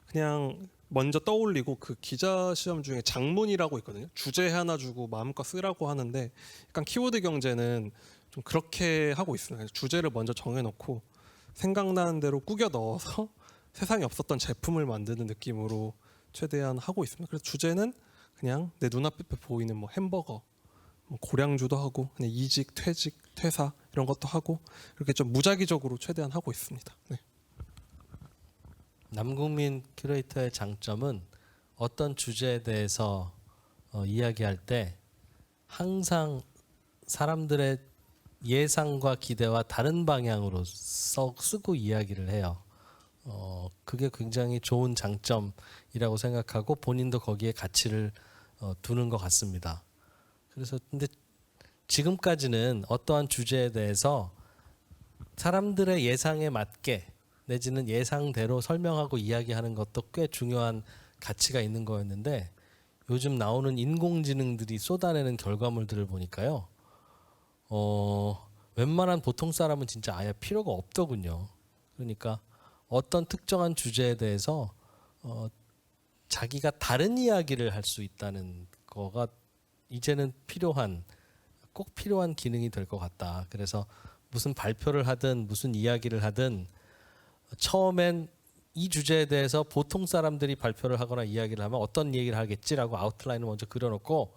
그냥 먼저 떠올리고 그 기자 시험 중에 장문이라고 있거든요. 주제 하나 주고 마음껏 쓰라고 하는데, 약간 키워드 경제는 좀 그렇게 하고 있습니다. 주제를 먼저 정해놓고 생각나는 대로 꾸겨 넣어서 세상에 없었던 제품을 만드는 느낌으로 최대한 하고 있습니다. 그래서 주제는 그냥 내 눈앞에 보이는 뭐 햄버거, 뭐 고량주도 하고, 그냥 이직, 퇴직, 퇴사 이런 것도 하고, 이렇게 좀 무작위적으로 최대한 하고 있습니다. 네. 남궁민 큐레이터의 장점은 어떤 주제에 대해서 이야기할 때 항상 사람들의 예상과 기대와 다른 방향으로 쓰고 이야기를 해요. 그게 굉장히 좋은 장점이라고 생각하고 본인도 거기에 가치를 두는 것 같습니다. 그래서 근데 지금까지는 어떠한 주제에 대해서 사람들의 예상에 맞게 내지는 예상대로 설명하고 이야기하는 것도 꽤 중요한 가치가 있는 거였는데, 요즘 나오는 인공지능들이 쏟아내는 결과물들을 보니까요, 웬만한 보통 사람은 진짜 아예 필요가 없더군요. 그러니까 어떤 특정한 주제에 대해서 자기가 다른 이야기를 할 수 있다는 거가 이제는 꼭 필요한 기능이 될 것 같다. 그래서 무슨 발표를 하든 무슨 이야기를 하든 처음엔 이 주제에 대해서 보통 사람들이 발표를 하거나 이야기를 하면 어떤 얘기를 하겠지라고 아웃라인을 먼저 그려놓고,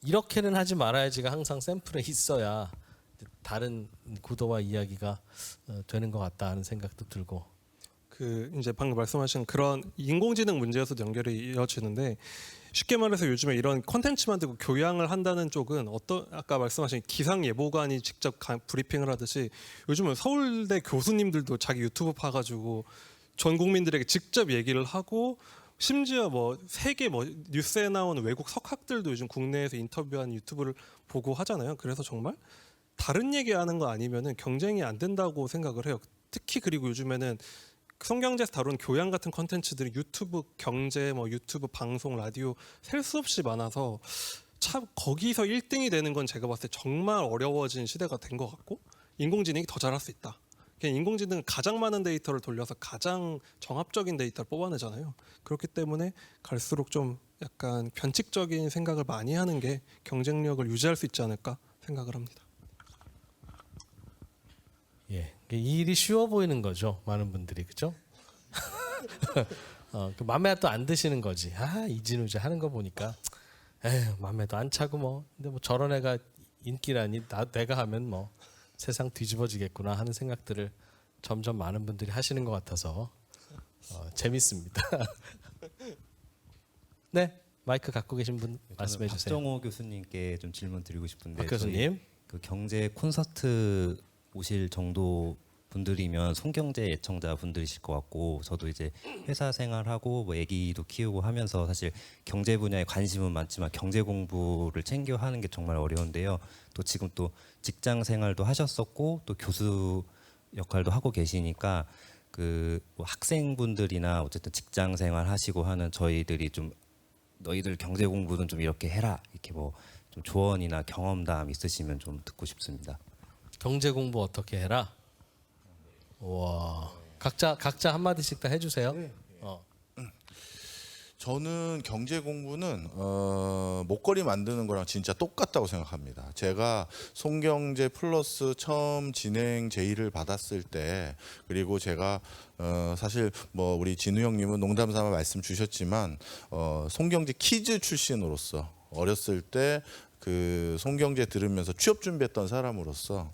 이렇게는 하지 말아야지가 항상 샘플에 있어야 다른 구도와 이야기가 되는 것 같다 하는 생각도 들고. 그 이제 방금 말씀하신 그런 인공지능 문제에서도 연결이 이어지는데, 쉽게 말해서 요즘에 이런 콘텐츠 만들고 교양을 한다는 쪽은 아까 말씀하신 기상 예보관이 직접 브리핑을 하듯이 요즘은 서울대 교수님들도 자기 유튜브 파가지고 전 국민들에게 직접 얘기를 하고, 심지어 뭐 세계 뭐 뉴스에 나오는 외국 석학들도 요즘 국내에서 인터뷰한 유튜브를 보고 하잖아요. 그래서 정말 다른 얘기하는 거 아니면은 경쟁이 안 된다고 생각을 해요. 특히 그리고 요즘에는 성경제에서 다룬 교양 같은 콘텐츠들이 유튜브 경제, 뭐 유튜브 방송, 라디오 셀 수 없이 많아서 참 거기서 1등이 되는 건 제가 봤을 때 정말 어려워진 시대가 된 것 같고, 인공지능이 더 잘할 수 있다. 그냥 인공지능은 가장 많은 데이터를 돌려서 가장 정합적인 데이터를 뽑아내잖아요. 그렇기 때문에 갈수록 좀 약간 변칙적인 생각을 많이 하는 게 경쟁력을 유지할 수 있지 않을까 생각을 합니다. 예, 이 일이 쉬워 보이는 거죠, 많은 분들이. 그죠? 그 맘에 또 안 드시는 거지. 이진우제 하는 거 보니까 맘에도 안 차고 뭐. 근데 뭐 저런 애가 인기라니 내가 하면 뭐 세상 뒤집어지겠구나 하는 생각들을 점점 많은 분들이 하시는 것 같아서 재밌습니다. 네, 마이크 갖고 계신 분 말씀해 주세요. 박정호 교수님께 좀 질문 드리고 싶은데, 박 교수님, 그 경제 콘서트 오실 정도 분들이면 송경제 애청자 분들이실 것 같고, 저도 이제 회사 생활하고 뭐 아기도 키우고 하면서 사실 경제 분야에 관심은 많지만 경제 공부를 챙겨 하는 게 정말 어려운데요. 또 지금 또 직장 생활도 하셨었고 또 교수 역할도 하고 계시니까 그 뭐 학생분들이나 어쨌든 직장 생활 하시고 하는 저희들이 좀 너희들 경제 공부는 좀 이렇게 해라, 이렇게 뭐 좀 조언이나 경험담 있으시면 좀 듣고 싶습니다. 경제 공부 어떻게 해라? 와, 각자 한 마디씩 다 해주세요. 저는 경제 공부는 목걸이 만드는 거랑 진짜 똑같다고 생각합니다. 제가 송경제 플러스 처음 진행 제의를 받았을 때, 그리고 제가 사실 뭐 우리 진우 형님은 농담 삼아 말씀 주셨지만 송경제 키즈 출신으로서 어렸을 때 그 송경제 들으면서 취업 준비했던 사람으로서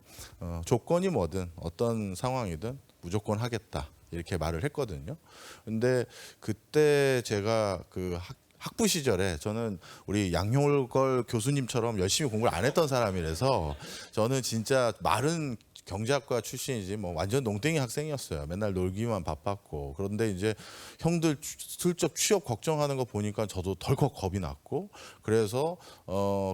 조건이 뭐든 어떤 상황이든 무조건 하겠다. 이렇게 말을 했거든요. 근데 그때 제가 그 학부 시절에 저는 우리 양효걸 교수님처럼 열심히 공부를 안 했던 사람이라서 저는 진짜 말은 경제학과 출신이지 뭐 완전 농땡이 학생이었어요. 맨날 놀기만 바빴고. 그런데 이제 형들 슬쩍 취업 걱정하는 거 보니까 저도 덜컥 겁이 났고, 그래서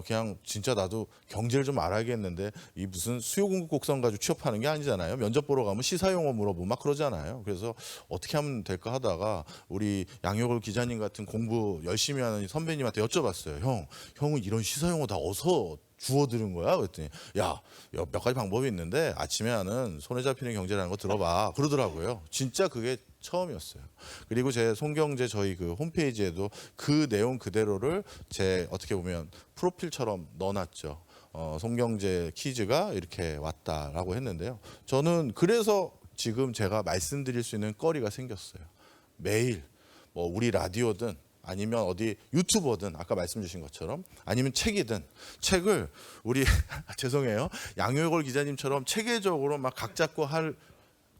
그냥 진짜 나도 경제를 좀 알아야겠는데 이 무슨 수요 공급 곡선 가지고 취업하는 게 아니잖아요. 면접 보러 가면 시사용어 물어보고 막 그러잖아요. 그래서 어떻게 하면 될까 하다가 우리 양효걸 기자님 같은 공부 열심히 하는 선배님한테 여쭤봤어요. 형은 이런 시사용어 다 어디서 주워 들은 거야? 그랬더니 몇 가지 방법이 있는데 아침에 하는 손에 잡히는 경제라는 거 들어봐 그러더라고요. 진짜 그게 처음이었어요. 그리고 제 송경제 저희 그 홈페이지에도 그 내용 그대로를 제 어떻게 보면 프로필처럼 넣어놨죠. 송경제 퀴즈가 이렇게 왔다라고 했는데요. 저는 그래서 지금 제가 말씀드릴 수 있는 거리가 생겼어요. 매일 뭐 우리 라디오든 아니면 어디 유튜버든 아까 말씀 주신 것처럼 아니면 책이든 책을 우리 죄송해요. 양효걸 기자님처럼 체계적으로 막 각 잡고 할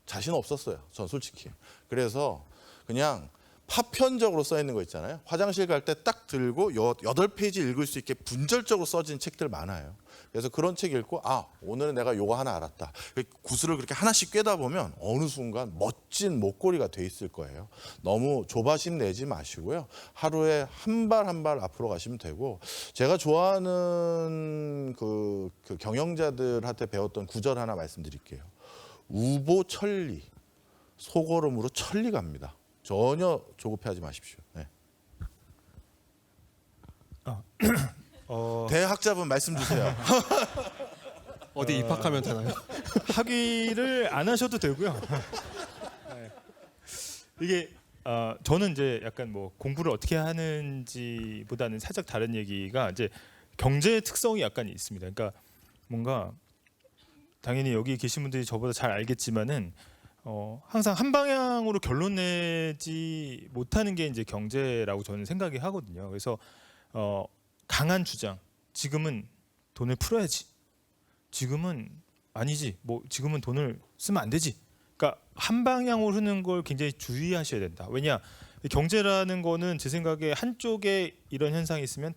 자신 없었어요. 전 솔직히. 그래서 그냥 파편적으로 써 있는 거 있잖아요. 화장실 갈 때 딱 들고 8페이지 읽을 수 있게 분절적으로 써진 책들 많아요. 그래서 그런 책 읽고 오늘은 내가 요거 하나 알았다. 구슬을 그렇게 하나씩 꿰다 보면 어느 순간 멋진 목걸이가 돼 있을 거예요. 너무 조바심 내지 마시고요. 하루에 한 발 한 발 앞으로 가시면 되고, 제가 좋아하는 그 경영자들한테 배웠던 구절 하나 말씀드릴게요. 우보천리, 소걸음으로 천리 갑니다. 전혀 조급해하지 마십시오. 네. 대학자분 말씀 주세요. 어디 입학하면 되나요? 학위를 안 하셔도 되고요. 네. 이게 저는 이제 약간 뭐 공부를 어떻게 하는지보다는 살짝 다른 얘기가 이제 경제의 특성이 약간 있습니다. 그러니까 뭔가 당연히 여기 계신 분들이 저보다 잘 알겠지만은 항상 한 방향으로 결론 내지 못하는 게 이제 경제라고 저는 생각이 하거든요. 그래서 강한 주장, 지금은 돈을 풀어야지, 지금은 아니지, 뭐 지금은 돈을 쓰면 안 되지. 그러니까 한 방향으로 흐르는 걸 굉장히 주의하셔야 된다. 왜냐, 경제라는 거는 제 생각에 한쪽에 이런 현상이 있으면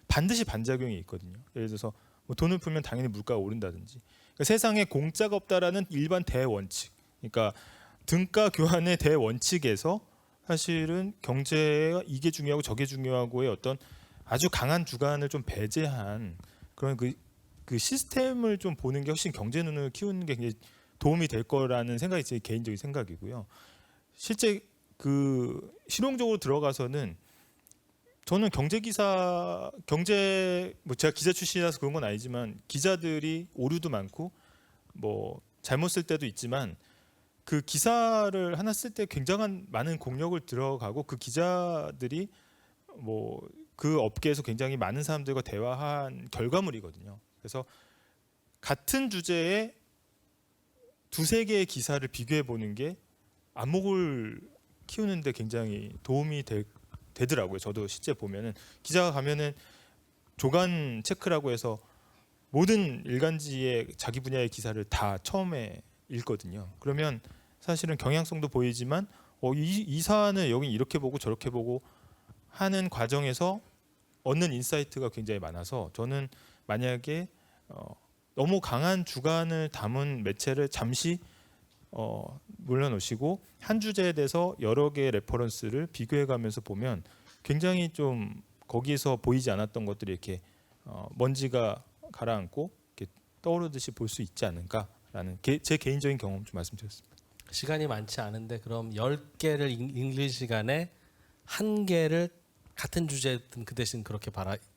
반드시 반작용이 있거든요. 예를 들어서 뭐 돈을 풀면 당연히 물가가 오른다든지. 그러니까 세상에 공짜가 없다라는 일반 대원칙, 그러니까 등가 교환의 대원칙에서 사실은 경제가 이게 중요하고 저게 중요하고의 어떤 아주 강한 주관을 좀 배제한 그런 그 시스템을 좀 보는 게 훨씬 경제 눈을 키우는 게 굉장히 도움이 될 거라는 생각이 제 개인적인 생각이고요. 실제 그 실용적으로 들어가서는 저는 뭐 제가 기자 출신이라서 그런 건 아니지만 기자들이 오류도 많고 뭐 잘못 쓸 때도 있지만 그 기사를 하나 쓸 때 굉장한 많은 공력을 들어가고 그 기자들이 뭐 그 업계에서 굉장히 많은 사람들과 대화한 결과물이거든요. 그래서 같은 주제에 두세 개의 기사를 비교해 보는 게 안목을 키우는데 굉장히 도움이 되더라고요. 저도 실제 보면은 기자가 가면은 조간 체크라고 해서 모든 일간지의 자기 분야의 기사를 다 처음에 읽거든요. 그러면 사실은 경향성도 보이지만 이 사안을 여기 이렇게 보고 저렇게 보고 하는 과정에서 얻는 인사이트가 굉장히 많아서 저는 만약에 너무 강한 주관을 담은 매체를 잠시 물러놓으시고 한 주제에 대해서 여러 개의 레퍼런스를 비교해가면서 보면 굉장히 좀 거기에서 보이지 않았던 것들이 이렇게 먼지가 가라앉고 이렇게 떠오르듯이 볼 수 있지 않을까라는 제 개인적인 경험 좀 말씀드렸습니다. 시간이 많지 않은데 그럼 10개를 읽는 시간에 1개를 같은 주제든 그 대신 그렇게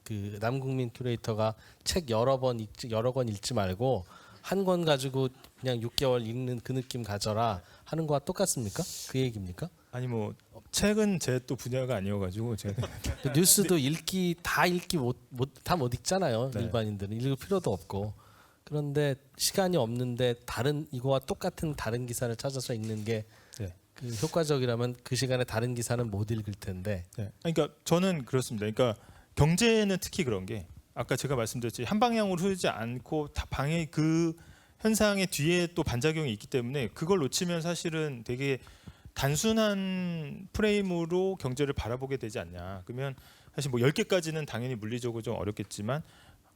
그 남국민 큐레이터가 책 여러 권 읽지 말고 한 권 가지고 그냥 6개월 읽는 그 느낌 가져라 하는 거와 똑같습니까? 그 얘기입니까? 아니 뭐 책은 제 또 분야가 아니어가지고 제가 뉴스도 다 읽기 못 읽잖아요. 네. 일반인들은 읽을 필요도 없고. 그런데 시간이 없는데 이거와 똑같은 다른 기사를 찾아서 읽는 게 그 효과적이라면 그 시간에 다른 기사는 못 읽을 텐데. 네. 그러니까 저는 그렇습니다. 그러니까 경제는 특히 그런 게 아까 제가 말씀드렸지 한 방향으로 흐르지 않고 그 현상의 뒤에 또 반작용이 있기 때문에 그걸 놓치면 사실은 되게 단순한 프레임으로 경제를 바라보게 되지 않냐. 그러면 사실 뭐 10개까지는 당연히 물리적으로 좀 어렵겠지만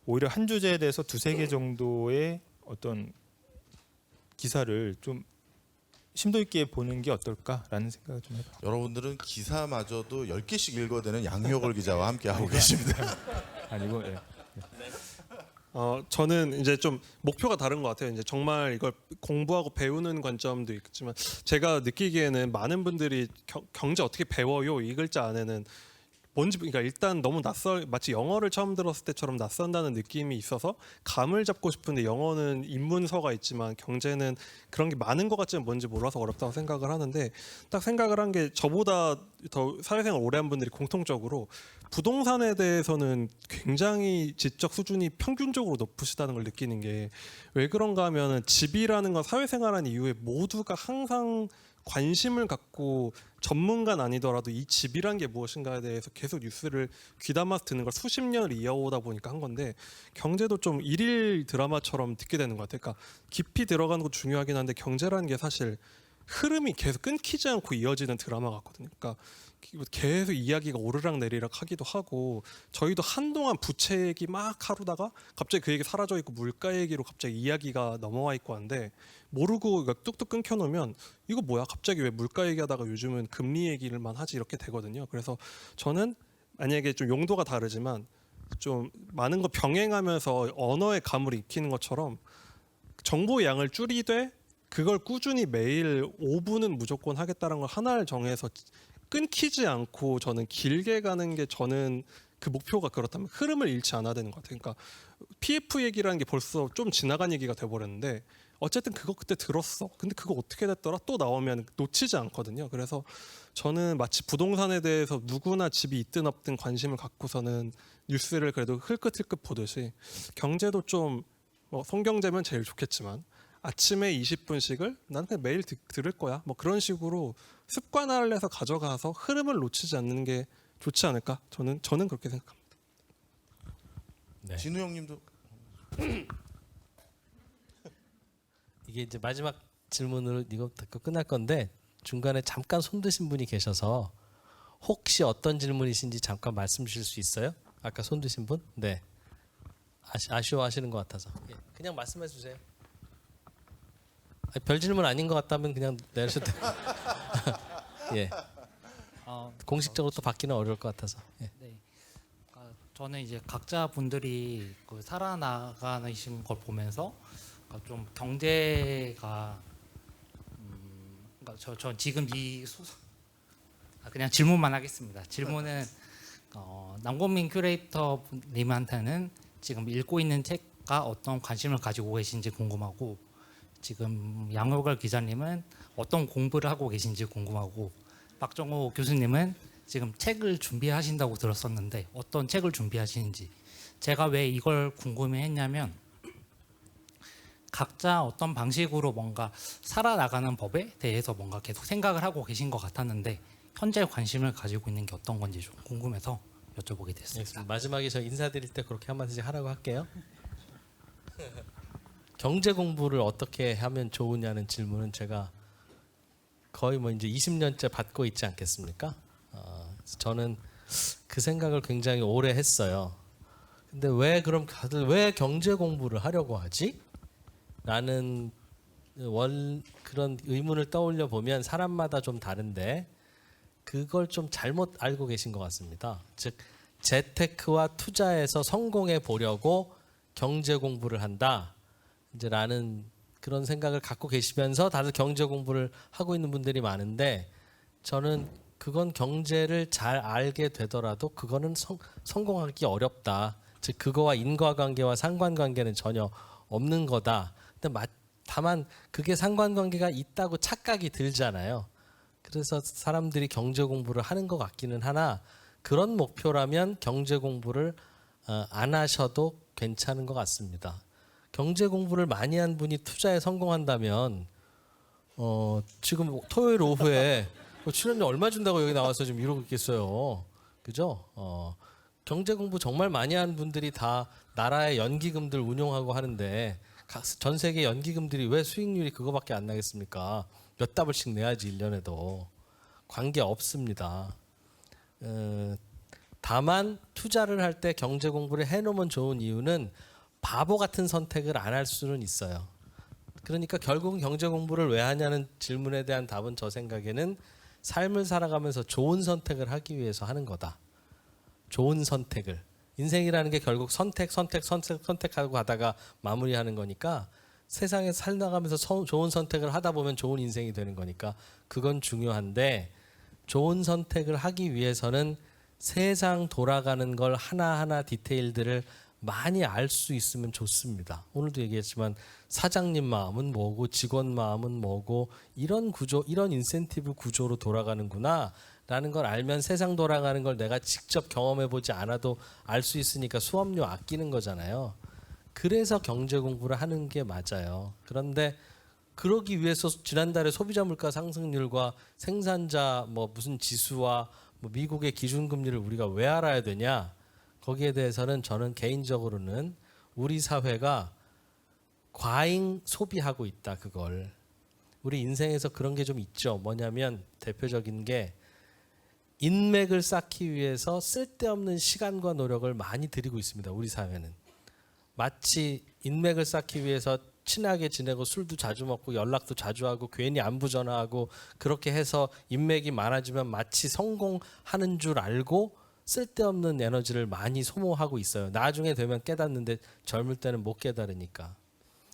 오히려 한 주제에 대해서 2-3개 정도의 어떤 기사를 좀 심도 있게 보는 게 어떨까라는 생각을 좀 해봐요. 여러분들은 기사마저도 10개씩 읽어야 되는 양효걸 기자와 함께 하고 계십니다. 아니고 예. 저는 이제 좀 목표가 다른 것 같아요. 이제 정말 이걸 공부하고 배우는 관점도 있지만 제가 느끼기에는 많은 분들이 경제 어떻게 배워요 이 글자 안에는 뭔지 그러니까 일단 너무 마치 영어를 처음 들었을 때처럼 낯선다는 느낌이 있어서 감을 잡고 싶은데 영어는 입문서가 있지만 경제는 그런 게 많은 것 같지만 뭔지 몰라서 어렵다고 생각을 하는데 딱 생각을 한 게 저보다 더 사회생활 오래 한 분들이 공통적으로 부동산에 대해서는 굉장히 지적 수준이 평균적으로 높으시다는 걸 느끼는 게 왜 그런가 하면은 집이라는 건 사회생활한 이후에 모두가 항상 관심을 갖고 전문가는 아니더라도 이 집이란 게 무엇인가에 대해서 계속 뉴스를 귀담아서 듣는 걸 수십 년을 이어오다 보니까 한 건데 경제도 좀 일일 드라마처럼 듣게 되는 것 같아요. 그러니까 깊이 들어가는 것도 중요하긴 한데 경제라는 게 사실 흐름이 계속 끊기지 않고 이어지는 드라마 같거든요. 그러니까 계속 이야기가 오르락내리락 하기도 하고 저희도 한동안 부채 얘기 막 하루다가 갑자기 그 얘기 사라져 있고 물가 얘기로 갑자기 이야기가 넘어와 있고 한데 모르고 뚝뚝 끊겨놓으면 이거 뭐야 갑자기 왜 물가 얘기하다가 요즘은 금리 얘기를만 하지 이렇게 되거든요. 그래서 저는 만약에 좀 용도가 다르지만 좀 많은 거 병행하면서 언어의 감을 익히는 것처럼 정보의 양을 줄이되 그걸 꾸준히 매일 5분은 무조건 하겠다는 걸 하나를 정해서 끊기지 않고 저는 길게 가는 게 저는 그 목표가 그렇다면 흐름을 잃지 않아야 되는 것 같아요. 그러니까 PF 얘기라는 게 벌써 좀 지나간 얘기가 돼버렸는데 어쨌든 그거 그때 들었어. 근데 그거 어떻게 됐더라? 또 나오면 놓치지 않거든요. 그래서 저는 마치 부동산에 대해서 누구나 집이 있든 없든 관심을 갖고서는 뉴스를 그래도 흘끗흘끗 보듯이 경제도 좀 성경제면 제일 좋겠지만 아침에 20분씩을 나는 그냥 매일 들을 거야. 뭐 그런 식으로 습관화를 해서 가져가서 흐름을 놓치지 않는 게 좋지 않을까? 저는 그렇게 생각합니다. 네. 진우 형님도 이게 이제 마지막 질문으로 이거 듣고 끝날 건데 중간에 잠깐 손 드신 분이 계셔서 혹시 어떤 질문이신지 잠깐 말씀 주실 수 있어요? 아까 손 드신 분? 네. 아쉬워하시는 것 같아서 그냥 말씀해 주세요. 별 질문 아닌 것 같다면 그냥 내려셔도 돼요. 예. 공식적으로 또 받기는 어려울 것 같아서. 예. 네. 저는 이제 각자 분들이 그 살아나가신 걸 보면서 좀 경제가 그러니까 저 지금 이 그냥 질문만 하겠습니다. 질문은 남곤민 큐레이터 님한테는 지금 읽고 있는 책과 어떤 관심을 가지고 계신지 궁금하고 지금 양효걸 기자님은 어떤 공부를 하고 계신지 궁금하고 박정호 교수님은 지금 책을 준비하신다고 들었었는데 어떤 책을 준비하시는지 제가 왜 이걸 궁금해했냐면 각자 어떤 방식으로 뭔가 살아나가는 법에 대해서 뭔가 계속 생각을 하고 계신 것 같았는데 현재 관심을 가지고 있는 게 어떤 건지 좀 궁금해서 여쭤보게 됐습니다. 네, 마지막에 저 인사드릴 때 그렇게 한마디씩 하라고 할게요. 경제 공부를 어떻게 하면 좋으냐는 질문은 제가 거의 뭐 이제 20년째 받고 있지 않겠습니까? 저는 그 생각을 굉장히 오래 했어요. 근데 왜 그럼 다들 왜 경제 공부를 하려고 하지? 라는 그런 의문을 떠올려 보면 사람마다 좀 다른데 그걸 좀 잘못 알고 계신 것 같습니다. 즉 재테크와 투자에서 성공해 보려고 경제 공부를 한다. 이제라는 그런 생각을 갖고 계시면서 다들 경제 공부를 하고 있는 분들이 많은데 저는 그건 경제를 잘 알게 되더라도 그거는 성공하기 어렵다. 즉 그거와 인과관계와 상관관계는 전혀 없는 거다. 근데 다만 그게 상관관계가 있다고 착각이 들잖아요. 그래서 사람들이 경제 공부를 하는 것 같기는 하나 그런 목표라면 경제 공부를 안 하셔도 괜찮은 것 같습니다. 경제 공부를 많이 한 분이 투자에 성공한다면 지금 토요일 오후에 출연료 얼마 준다고 여기 나와서 지금 이러고 있겠어요. 그죠? 경제 공부 정말 많이 한 분들이 다 나라의 연기금들 운용하고 하는데 전 세계 연기금들이 왜 수익률이 그거밖에 안 나겠습니까? 몇 달씩 내야지 1년에도. 관계 없습니다. 다만 투자를 할 때 경제 공부를 해놓으면 좋은 이유는 바보 같은 선택을 안 할 수는 있어요. 그러니까 결국은 경제 공부를 왜 하냐는 질문에 대한 답은 저 생각에는 삶을 살아가면서 좋은 선택을 하기 위해서 하는 거다. 좋은 선택을. 인생이라는 게 결국 선택하고 가다가 마무리하는 거니까 세상에 살아가면서 좋은 선택을 하다 보면 좋은 인생이 되는 거니까 그건 중요한데 좋은 선택을 하기 위해서는 세상 돌아가는 걸 하나하나 디테일들을 많이 알 수 있으면 좋습니다. 오늘도 얘기했지만 사장님 마음은 뭐고 직원 마음은 뭐고 이런 구조, 이런 인센티브 구조로 돌아가는구나 라는 걸 알면 세상 돌아가는 걸 내가 직접 경험해 보지 않아도 알 수 있으니까 수업료 아끼는 거잖아요. 그래서 경제 공부를 하는 게 맞아요. 그런데 그러기 위해서 지난달에 소비자 물가 상승률과 생산자 뭐 무슨 지수와 뭐 미국의 기준금리를 우리가 왜 알아야 되냐? 거기에 대해서는 저는 개인적으로는 우리 사회가 과잉 소비하고 있다. 그걸 우리 인생에서 그런 게 좀 있죠. 뭐냐면 대표적인 게 인맥을 쌓기 위해서 쓸데없는 시간과 노력을 많이 들이고 있습니다. 우리 사회는 마치 인맥을 쌓기 위해서 친하게 지내고 술도 자주 먹고 연락도 자주 하고 괜히 안부 전화하고 그렇게 해서 인맥이 많아지면 마치 성공하는 줄 알고 쓸데없는 에너지를 많이 소모하고 있어요. 나중에 되면 깨닫는데 젊을 때는 못 깨달으니까.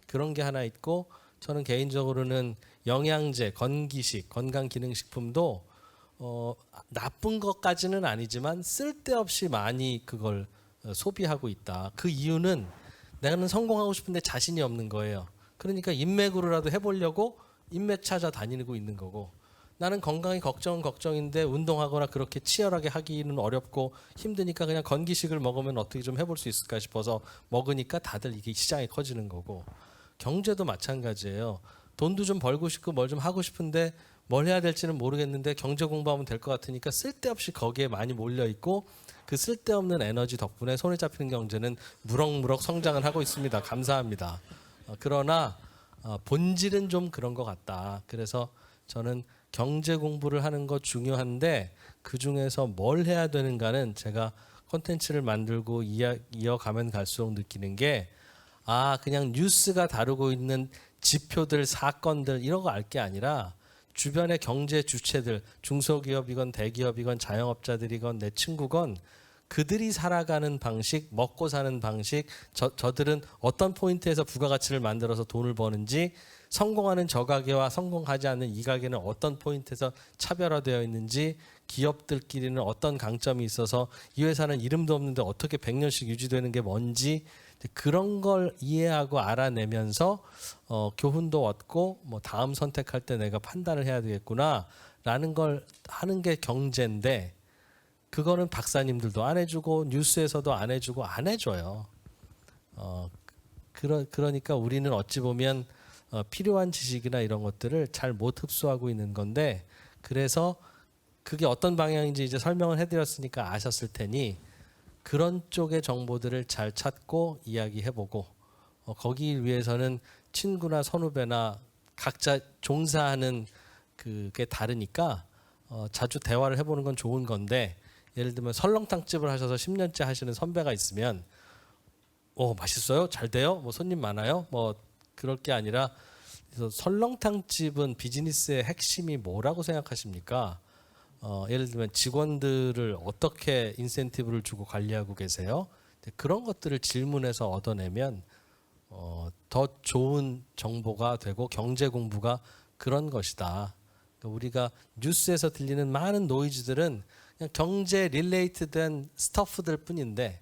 그런 게 하나 있고 저는 개인적으로는 영양제, 건기식, 건강기능식품도 나쁜 것까지는 아니지만 쓸데없이 많이 그걸 소비하고 있다. 그 이유는 나는 성공하고 싶은데 자신이 없는 거예요. 그러니까 인맥으로라도 해보려고 인맥 찾아 다니고 있는 거고 나는 건강이 걱정인데 운동하거나 그렇게 치열하게 하기는 어렵고 힘드니까 그냥 건기식을 먹으면 어떻게 좀 해볼 수 있을까 싶어서 먹으니까 다들 이게 시장이 커지는 거고 경제도 마찬가지예요. 돈도 좀 벌고 싶고 뭘 좀 하고 싶은데 뭘 해야 될지는 모르겠는데 경제 공부하면 될 것 같으니까 쓸데없이 거기에 많이 몰려 있고 그 쓸데없는 에너지 덕분에 손에 잡히는 경제는 무럭무럭 성장을 하고 있습니다. 감사합니다. 그러나 본질은 좀 그런 것 같다. 그래서 저는 경제 공부를 하는 거 중요한데 그 중에서 뭘 해야 되는가는 제가 콘텐츠를 만들고 이어가면 갈수록 느끼는 게 그냥 뉴스가 다루고 있는 지표들, 사건들 이런 거 알 게 아니라 주변의 경제 주체들, 중소기업이건 대기업이건 자영업자들이건 내 친구건 그들이 살아가는 방식, 먹고 사는 방식, 저들은 어떤 포인트에서 부가가치를 만들어서 돈을 버는지 성공하는 저 가게와 성공하지 않는 이 가게는 어떤 포인트에서 차별화되어 있는지 기업들끼리는 어떤 강점이 있어서 이 회사는 이름도 없는데 어떻게 100년씩 유지되는 게 뭔지 그런 걸 이해하고 알아내면서 교훈도 얻고 뭐 다음 선택할 때 내가 판단을 해야 되겠구나라는 걸 하는 게 경제인데 그거는 박사님들도 안 해주고 뉴스에서도 안 해주고 안 해줘요. 그러니까 우리는 어찌 보면 필요한 지식이나 이런 것들을 잘 못 흡수하고 있는 건데 그래서 그게 어떤 방향인지 이제 설명을 해드렸으니까 아셨을 테니 그런 쪽의 정보들을 잘 찾고 이야기해보고 거기 위해서는 친구나 선후배나 각자 종사하는 그게 다르니까 자주 대화를 해보는 건 좋은 건데 예를 들면 설렁탕집을 하셔서 10년째 하시는 선배가 있으면 맛있어요? 잘 돼요? 뭐 손님 많아요? 뭐 그럴 게 아니라 그래서 설렁탕집은 비즈니스의 핵심이 뭐라고 생각하십니까? 예를 들면 직원들을 어떻게 인센티브를 주고 관리하고 계세요? 그런 것들을 질문해서 얻어내면 더 좋은 정보가 되고 경제 공부가 그런 것이다. 그러니까 우리가 뉴스에서 들리는 많은 노이즈들은 그냥 경제 릴레이트된 스터프들 뿐인데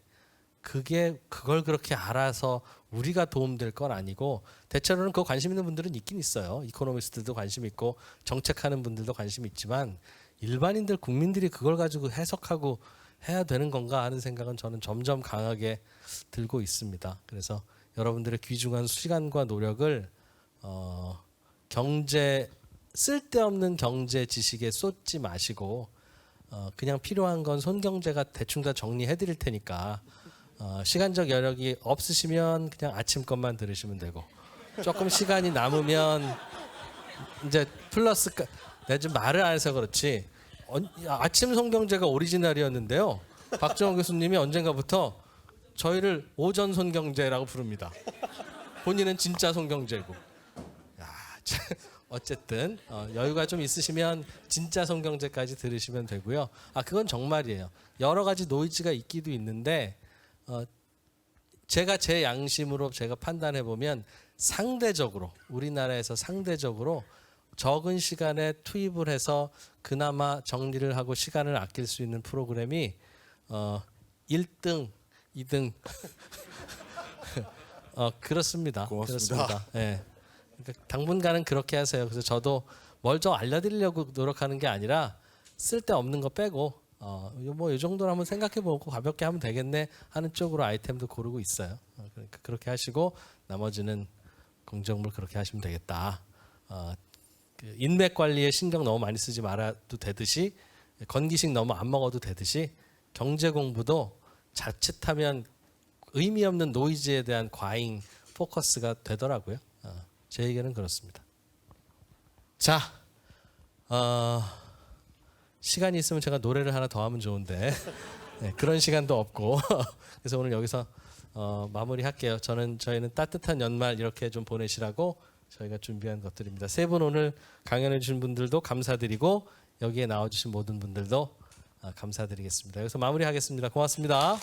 그걸 그렇게 알아서 우리가 도움될 건 아니고 대체로는 그 관심 있는 분들은 있긴 있어요. 이코노미스트들도 관심 있고 정책하는 분들도 관심 있지만 일반인들 국민들이 그걸 가지고 해석하고 해야 되는 건가 하는 생각은 저는 점점 강하게 들고 있습니다. 그래서 여러분들의 귀중한 시간과 노력을 쓸데없는 경제 지식에 쏟지 마시고 그냥 필요한 건 손경제가 대충 다 정리해 드릴 테니까 시간적 여력이 없으시면 그냥 아침 것만 들으시면 되고 조금 시간이 남으면 이제 플러스 내가 좀 말을 안 해서 그렇지 아침 손경제가 오리지널이었는데요. 박정호 교수님이 언젠가부터 저희를 오전 손경제라고 부릅니다. 본인은 진짜 손경제고. 야, 어쨌든 여유가 좀 있으시면 진짜 손경제까지 들으시면 되고요. 그건 정말이에요. 여러 가지 노이즈가 있기도 있는데 제가 제 양심으로 제가 판단해 보면 상대적으로 우리나라에서 상대적으로 적은 시간에 투입을 해서 그나마 정리를 하고 시간을 아낄 수 있는 프로그램이 1등, 2등 그렇습니다. 고맙습니다. 그렇습니다. 예. 그러니까 당분간은 그렇게 하세요. 그래서 저도 뭘 좀 알려드리려고 노력하는 게 아니라 쓸데없는 거 빼고 뭐 이 정도로 한번 생각해보고 가볍게 하면 되겠네 하는 쪽으로 아이템도 고르고 있어요. 그러니까 그렇게 하시고 나머지는 공정물 그렇게 하시면 되겠다. 그 인맥 관리에 신경 너무 많이 쓰지 말아도 되듯이 건기식 너무 안 먹어도 되듯이 경제 공부도 자칫하면 의미 없는 노이즈에 대한 과잉 포커스가 되더라고요. 제 의견은 그렇습니다. 자, 시간이 있으면 제가 노래를 하나 더 하면 좋은데 네, 그런 시간도 없고 그래서 오늘 여기서 마무리할게요. 저희는 따뜻한 연말 이렇게 좀 보내시라고 저희가 준비한 것들입니다. 세 분 오늘 강연해 주신 분들도 감사드리고 여기에 나와주신 모든 분들도 감사드리겠습니다. 여기서 마무리하겠습니다. 고맙습니다.